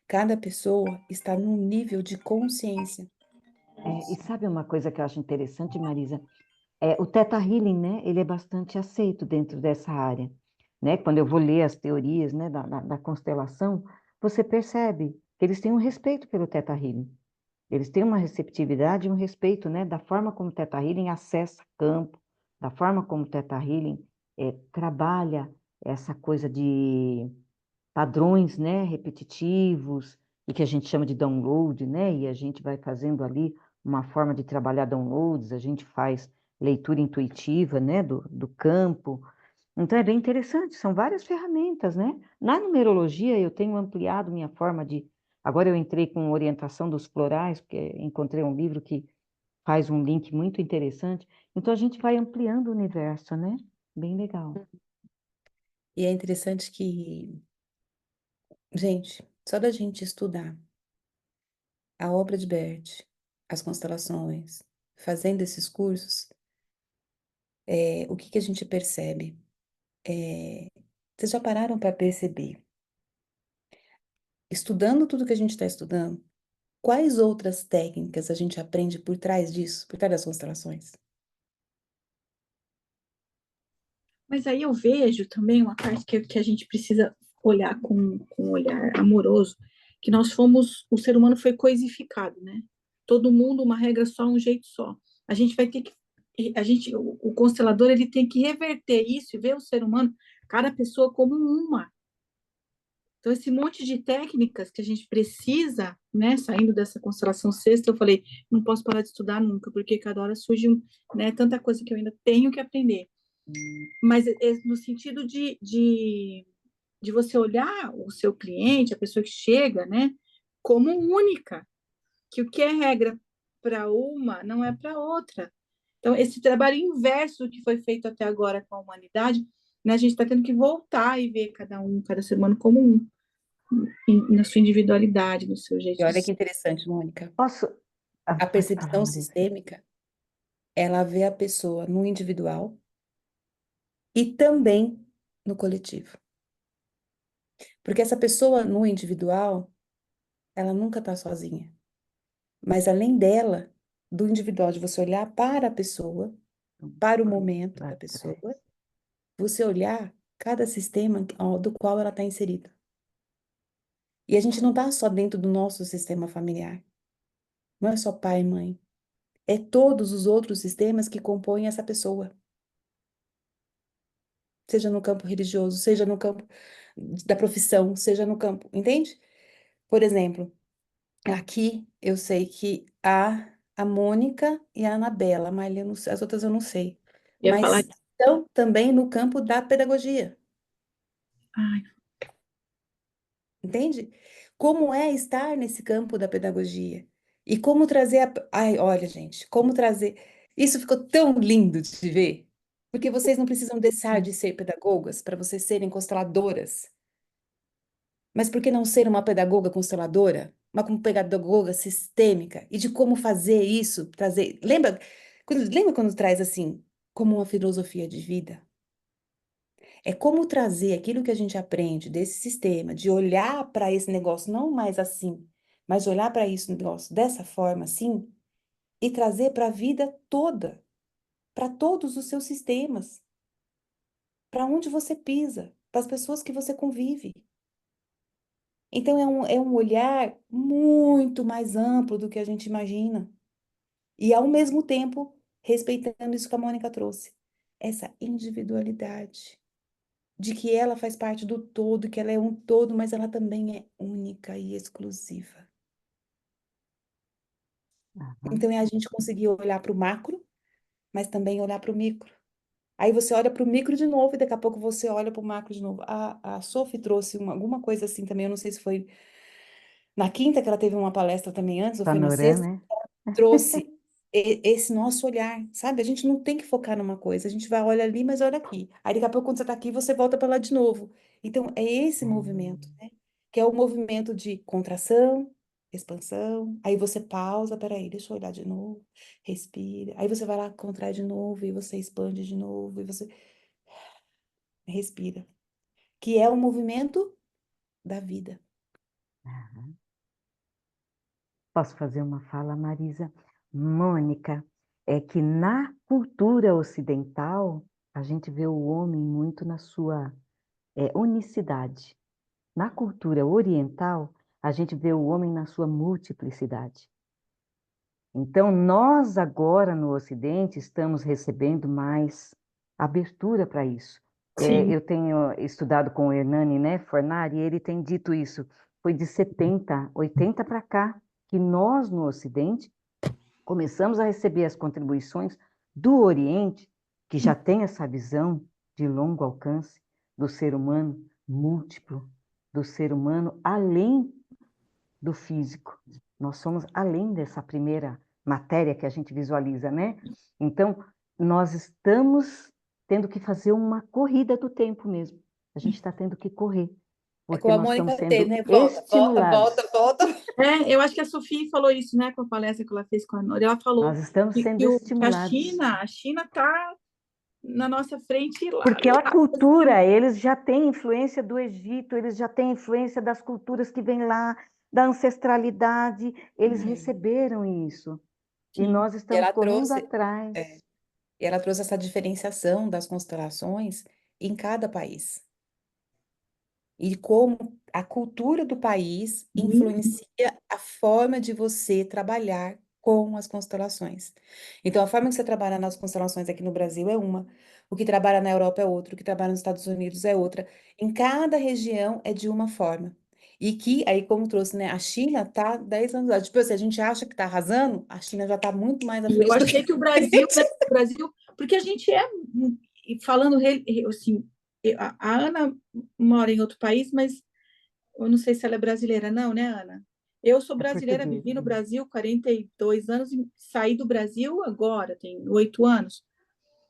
Cada pessoa está num nível de consciência. E sabe uma coisa que eu acho interessante, Marisa? O Theta Healing, né? Ele é bastante aceito dentro dessa área, né? Quando eu vou ler as teorias, né, da constelação, você percebe que eles têm um respeito pelo Theta Healing. Eles têm uma receptividade e um respeito, né, da forma como o Theta Healing acessa campo, da forma como o Theta Healing trabalha essa coisa de padrões, né, repetitivos, e que a gente chama de download, né, e a gente vai fazendo ali uma forma de trabalhar downloads, a gente faz leitura intuitiva, né, do campo. Então, é bem interessante, são várias ferramentas, né? Na numerologia, eu tenho ampliado minha forma de... Agora eu entrei com orientação dos florais, porque encontrei um livro que faz um link muito interessante. Então, a gente vai ampliando o universo, né? Bem legal. E é interessante que, gente, só da gente estudar a obra de Bert, as constelações, fazendo esses cursos, o que que a gente percebe? Vocês já pararam para perceber, estudando tudo que a gente está estudando, quais outras técnicas a gente aprende por trás disso, por trás das constelações? Mas aí eu vejo também uma parte que a gente precisa olhar com um olhar amoroso, que nós fomos, o ser humano foi coisificado, né? Todo mundo, uma regra só, um jeito só. A gente vai ter que, o constelador, ele tem que reverter isso e ver o ser humano, cada pessoa como uma. Então, esse monte de técnicas que a gente precisa, né, saindo dessa constelação sexta, eu falei, não posso parar de estudar nunca, porque cada hora surge, né, tanta coisa que eu ainda tenho que aprender. Mas no sentido de você olhar o seu cliente, a pessoa que chega, né, como única, que o que é regra para uma não é para outra. Então, esse trabalho inverso do que foi feito até agora com a humanidade, né, a gente está tendo que voltar e ver cada ser humano como um, na sua individualidade, no seu jeito E de olha que ser. interessante, Mônica. Posso... A pode falar, percepção Marisa. sistêmica, ela vê a pessoa no individual e também no coletivo. Porque essa pessoa no individual, ela nunca está sozinha. Mas além dela, do individual, de você olhar para a pessoa, para o momento Lá da atrás. pessoa, você olhar cada sistema do qual ela está inserida. E a gente não está só dentro do nosso sistema familiar. Não é só pai e mãe. É todos os outros sistemas que compõem essa pessoa. Seja no campo religioso, seja no campo da profissão, seja no campo, entende? Por exemplo, aqui eu sei que a Mônica e a Anabela, mas eu não sei- as outras eu não sei. Eu ia falar, Mas estão também no campo da pedagogia, ai, entende? Como é estar nesse campo da pedagogia? E como trazer a... Ai, olha, gente, como trazer... Isso ficou tão lindo de ver, porque vocês não precisam deixar de ser pedagogas para vocês serem consteladoras. Mas por que não ser uma pedagoga consteladora? Uma pedagoga sistêmica? E de como fazer isso, trazer... lembra quando traz assim, como uma filosofia de vida? É como trazer aquilo que a gente aprende desse sistema, de olhar para esse negócio não mais assim, mas olhar para esse negócio dessa forma assim, e trazer para a vida toda, para todos os seus sistemas, para onde você pisa, para as pessoas que você convive. Então, é um olhar muito mais amplo do que a gente imagina. E, ao mesmo tempo, respeitando isso que a Mônica trouxe, essa individualidade, de que ela faz parte do todo, que ela é um todo, mas ela também é única e exclusiva. Aham. Então é a gente conseguir olhar para o macro, mas também olhar para o micro. Aí você olha para o micro de novo e daqui a pouco você olha para o macro de novo. A Sophie trouxe alguma coisa assim também, eu não sei se foi na quinta que ela teve uma palestra também antes, ou foi na Panorama, sexta, né? trouxe esse nosso olhar, sabe? A gente não tem que focar numa coisa, a gente vai olha ali, mas olha aqui. Aí daqui a pouco quando você está aqui, você volta para lá de novo. Então é esse movimento, né? Que é o movimento de contração, expansão. Aí você pausa, peraí, deixa eu olhar de novo, respira. Aí você vai lá, contrai de novo, e você expande de novo, e você respira. Que é o movimento da vida. Posso fazer uma fala, Marisa? Mônica, é que na cultura ocidental, a gente vê o homem muito na sua unicidade. Na cultura oriental, a gente vê o homem na sua multiplicidade. Então, nós agora no Ocidente estamos recebendo mais abertura para isso. Sim. Eu tenho estudado com o Hernani, né, Fornari, e ele tem dito isso. Foi de 70, 80 para cá que nós no Ocidente começamos a receber as contribuições do Oriente, que já tem essa visão de longo alcance do ser humano múltiplo, do ser humano além do físico. Nós somos além dessa primeira matéria que a gente visualiza, né? Então, nós estamos tendo que fazer uma corrida do tempo mesmo. A gente está tendo que correr, É porque como a nós estamos Mônica fez, sendo né? Volta, volta, estimulados. volta, volta. Eu acho que a Sofia falou isso, né, com a palestra que ela fez com a Nora. Ela falou Nós estamos que, sendo que que estimulados. a China está na nossa frente lá, Porque a lá, cultura, eles já têm influência do Egito, eles já têm influência das culturas que vêm lá, da ancestralidade, eles receberam isso. E Sim. nós E estamos ela correndo trouxe, atrás. e ela trouxe essa diferenciação das constelações em cada país. E como a cultura do país influencia a forma de você trabalhar com as constelações. Então, a forma que você trabalha nas constelações aqui no Brasil é uma, o que trabalha na Europa é outro, o que trabalha nos Estados Unidos é outra. Em cada região é de uma forma. E que, aí como trouxe, né, a China tá 10 anos atrás. Tipo assim, a gente acha que tá arrasando, a China já tá muito mais à E eu frente do achei que que o Brasil, né, o Brasil, porque a gente e falando assim, a Ana mora em outro país, mas eu não sei se ela é brasileira, não, né, Ana? Eu sou É brasileira, português, vivi no né? Brasil 42 anos e saí do Brasil agora, tem 8 anos.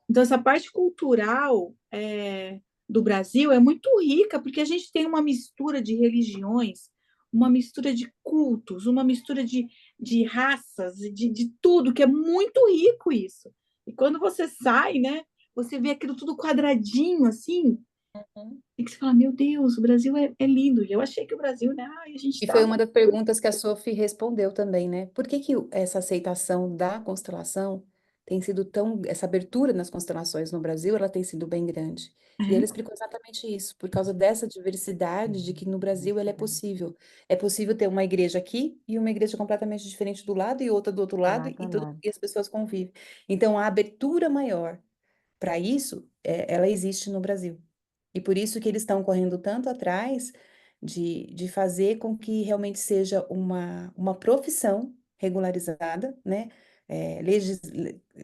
Então, essa parte cultural do Brasil é muito rica, porque a gente tem uma mistura de religiões, uma mistura de cultos, uma mistura de raças, de tudo, que é muito rico isso. E quando você sai, né, você vê aquilo tudo quadradinho, assim, e que você fala, meu Deus, o Brasil é lindo. E eu achei que o Brasil, né, ai, a gente E foi estava... uma das perguntas que a Sophie respondeu também, né? Por que que essa aceitação da constelação tem sido tão, essa abertura nas constelações no Brasil, ela tem sido bem grande. E ela explicou exatamente isso, por causa dessa diversidade de que no Brasil ela é possível. É possível ter uma igreja aqui e uma igreja completamente diferente do lado e outra do outro lado Lado a e, lado. e as pessoas convivem. Então, a abertura maior para isso, ela existe no Brasil. E por isso que eles estão correndo tanto atrás de fazer com que realmente seja uma profissão regularizada, né?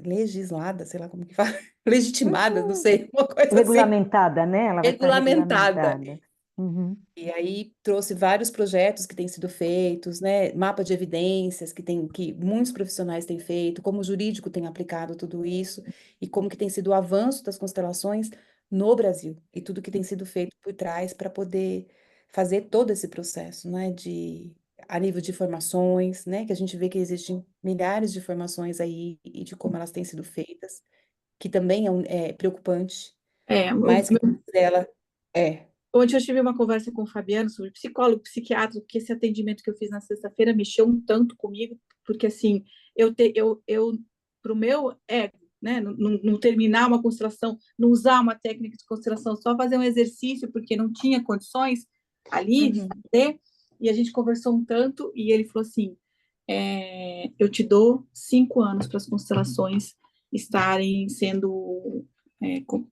Legislada, sei lá como que fala, legitimada, não sei, uma coisa assim, Regulamentada, né? Ela vai estar regulamentada. regulamentada. Uhum. E aí trouxe vários projetos que têm sido feitos, né? Mapa de evidências que muitos profissionais têm feito, como o jurídico tem aplicado tudo isso, e como que tem sido o avanço das constelações no Brasil, e tudo que tem sido feito por trás para poder fazer todo esse processo, né? A nível de formações, né? Que a gente vê que existem milhares de formações aí e de como elas têm sido feitas, que também é preocupante, mas que dela é. Ontem eu tive uma conversa com o Fabiano sobre psicólogo, psiquiatra, porque esse atendimento que eu fiz na sexta-feira mexeu um tanto comigo, porque assim, para o meu ego, né, não terminar uma constelação, não usar uma técnica de constelação, só fazer um exercício, porque não tinha condições ali de fazer, e a gente conversou um tanto, e ele falou assim, eu te dou 5 anos para as constelações, estarem sendo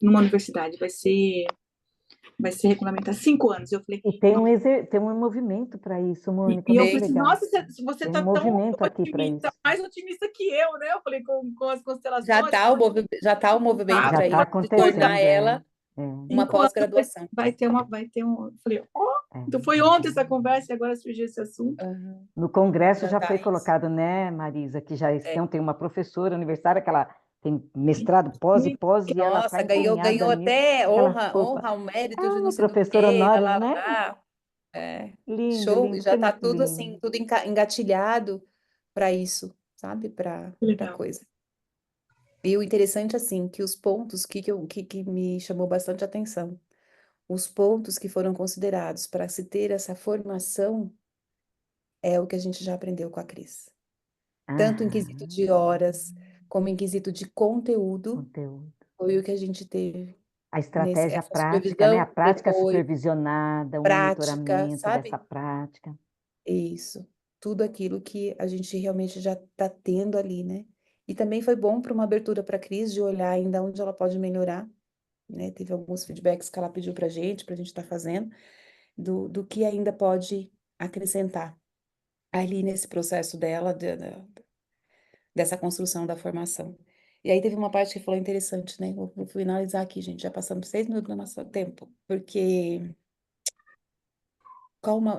numa universidade. Vai ser regulamentado 5 anos. Eu falei, E tem um movimento para isso, Mônica, e eu muito falei assim, legal. nossa, você Tem está um tão movimento aqui para otimista, isso. mais otimista que eu, né? Eu falei, com as Já constelações. está já tá o movimento Tá, Já para está isso, de tornar acontecendo, ela é. uma 5 anos pós-graduação. vai ter um. Eu falei, É. então foi ontem essa conversa e agora surgiu esse assunto. Aham, No Congresso já já tá foi isso. colocado, né, Marisa, que já É. tem uma professora universitária que ela tem mestrado, pós e ela está Nossa, ganhou empenhada nisso. até Ela honra, ficou honra ao mérito de não sei do professora quê, lá, honoris, lá, né? lá. É, Lindo, show, lindo, já foi tá muito tudo assim, lindo. tudo engatilhado para isso, sabe? Para Legal. coisa. E o interessante, assim, que os pontos que me chamou bastante atenção, os pontos que foram considerados para se ter essa formação é o que a gente já aprendeu com a Cris. Tanto em quesito de horas, como em quesito de conteúdo, Conteúdo. foi o que a gente teve A estratégia essa prática, né? A supervisão, prática depois supervisionada, o prática, monitoramento dessa sabe? prática. Isso. Tudo aquilo que a gente realmente já está tendo ali, né? E também foi bom para uma abertura para a Cris de olhar ainda onde ela pode melhorar, né? Teve alguns feedbacks que ela pediu para a gente estar fazendo, do que ainda pode acrescentar ali nesse processo dela, dessa construção da formação. E aí teve uma parte que falou interessante, né? Vou finalizar aqui, gente. Já passamos 6 minutos do nosso tempo, porque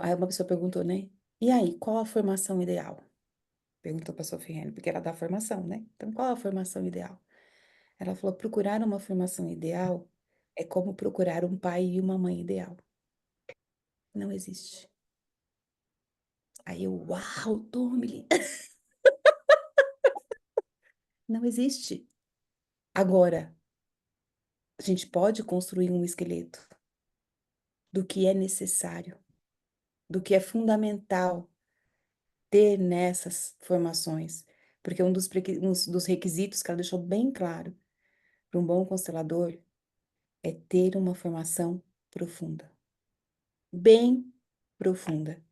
aí uma pessoa perguntou, né? E aí, qual a formação ideal? Perguntou para a Sophie Henry, porque ela dá formação, né? Então, qual a formação ideal? Ela falou: procurar uma formação ideal é como procurar um pai e uma mãe ideal. Não existe. Aí eu, uau, Tommy! Não existe. Agora, a gente pode construir um esqueleto do que é necessário, do que é fundamental ter nessas formações. Porque um dos requisitos que ela deixou bem claro para um bom constelador é ter uma formação profunda. Bem profunda.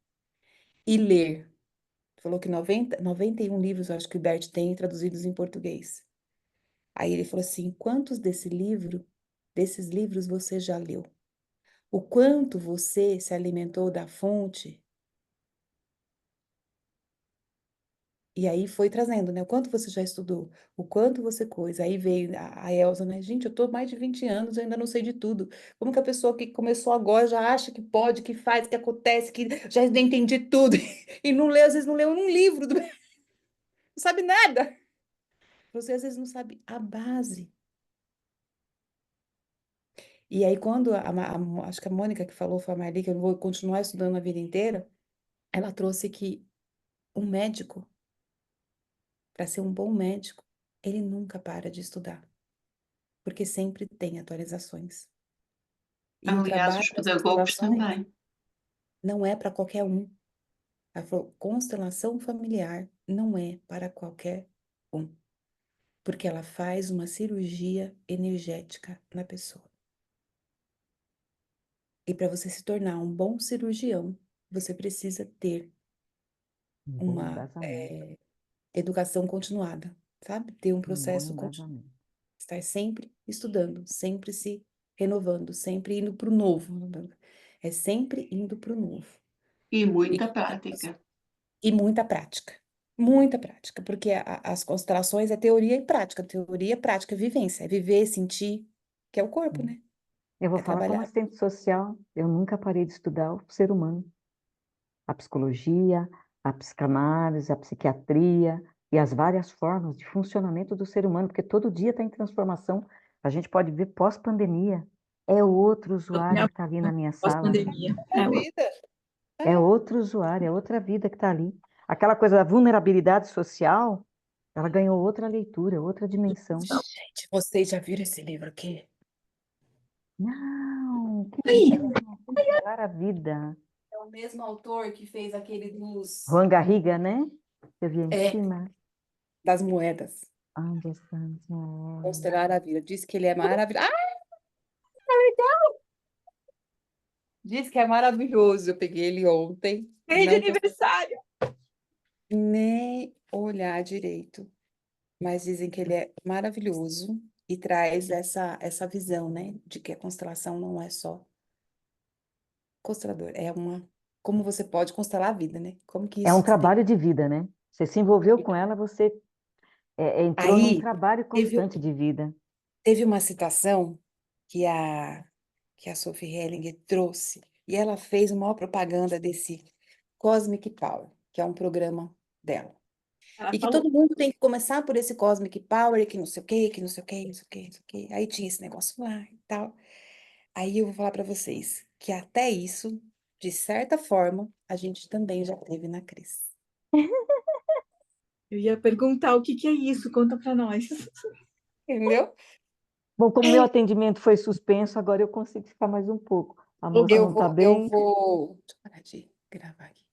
E ler. Falou que 91 livros, eu acho que o Bert tem traduzidos em português. Aí ele falou assim: quantos desses livros você já leu? O quanto você se alimentou da fonte? E aí foi trazendo, né? O quanto você já estudou, o quanto você coisa. Aí veio a Elsa, né? Gente, eu tô mais de 20 anos, eu ainda não sei de tudo. Como que a pessoa que começou agora já acha que pode, que faz, que acontece, que já entendi tudo e não lê, às vezes não leu um livro, não sabe nada. Você às vezes não sabe a base. E aí quando acho que a Mônica que falou, foi a Marli, que eu vou continuar estudando a vida inteira, ela trouxe que um médico, para ser um bom médico, ele nunca para de estudar, porque sempre tem atualizações. E o Aliás, trabalho os das pedagogos constelações também. não é para qualquer um. Ela falou, constelação familiar não é para qualquer um, porque ela faz uma cirurgia energética na pessoa. E para você se tornar um bom cirurgião, você precisa ter Um bom uma embasamento. educação continuada, sabe? Ter um Um bom processo contínuo. embasamento. Estar sempre estudando, sempre se renovando, sempre indo para o novo. É sempre indo para o novo. E muita E, prática. e muita prática. Muita prática, porque as constelações é teoria e prática. Teoria, prática, vivência. É viver, sentir, que é o corpo, né? Eu vou É falar como trabalhar. assistente social, eu nunca parei de estudar o ser humano. A psicologia, a psicanálise, a psiquiatria e as várias formas de funcionamento do ser humano, porque todo dia está em transformação. A gente pode ver pós-pandemia. É outro usuário que está ali na minha sala. Pós-pandemia. É vida. É outro usuário, é outra vida que está ali. Aquela coisa da vulnerabilidade social, ela ganhou outra leitura, outra dimensão. Gente, vocês já viram esse livro aqui? Não, que Aí, controlar a vida. É o mesmo autor que fez aquele dos... Juan Garriga, né? Eu vi em É, cima. das moedas. Onde estão as moedas? Constelar a vida. Diz que ele é maravilhoso. Diz que é maravilhoso. Eu peguei ele ontem. mês de Não consegui aniversário. nem olhar direito. mas dizem que ele é maravilhoso e traz essa visão, né, de que a constelação não é só constelador, é uma, como você pode constelar a vida, né? Como que É um isso te tem. trabalho de vida, né? Você se envolveu com ela, você entrou num Aí trabalho teve, constante de vida. teve uma citação que a Sophie Hellinger trouxe, e ela fez uma maior propaganda desse Cosmic Power, que é um programa dela. Ela E que falou. todo mundo tem que começar por esse Cosmic Power, que não sei o quê, que não sei o quê, não sei o quê, não sei o quê. Aí tinha esse negócio lá e tal. Aí eu vou falar para vocês que até isso, de certa forma, a gente também já teve na Cris. Eu ia perguntar o que que é isso, conta para nós. Entendeu? Bom, como meu É, atendimento foi suspenso, agora eu consigo ficar mais um pouco. A moça eu não está vou, eu bem. vou. Deixa eu parar de gravar aqui.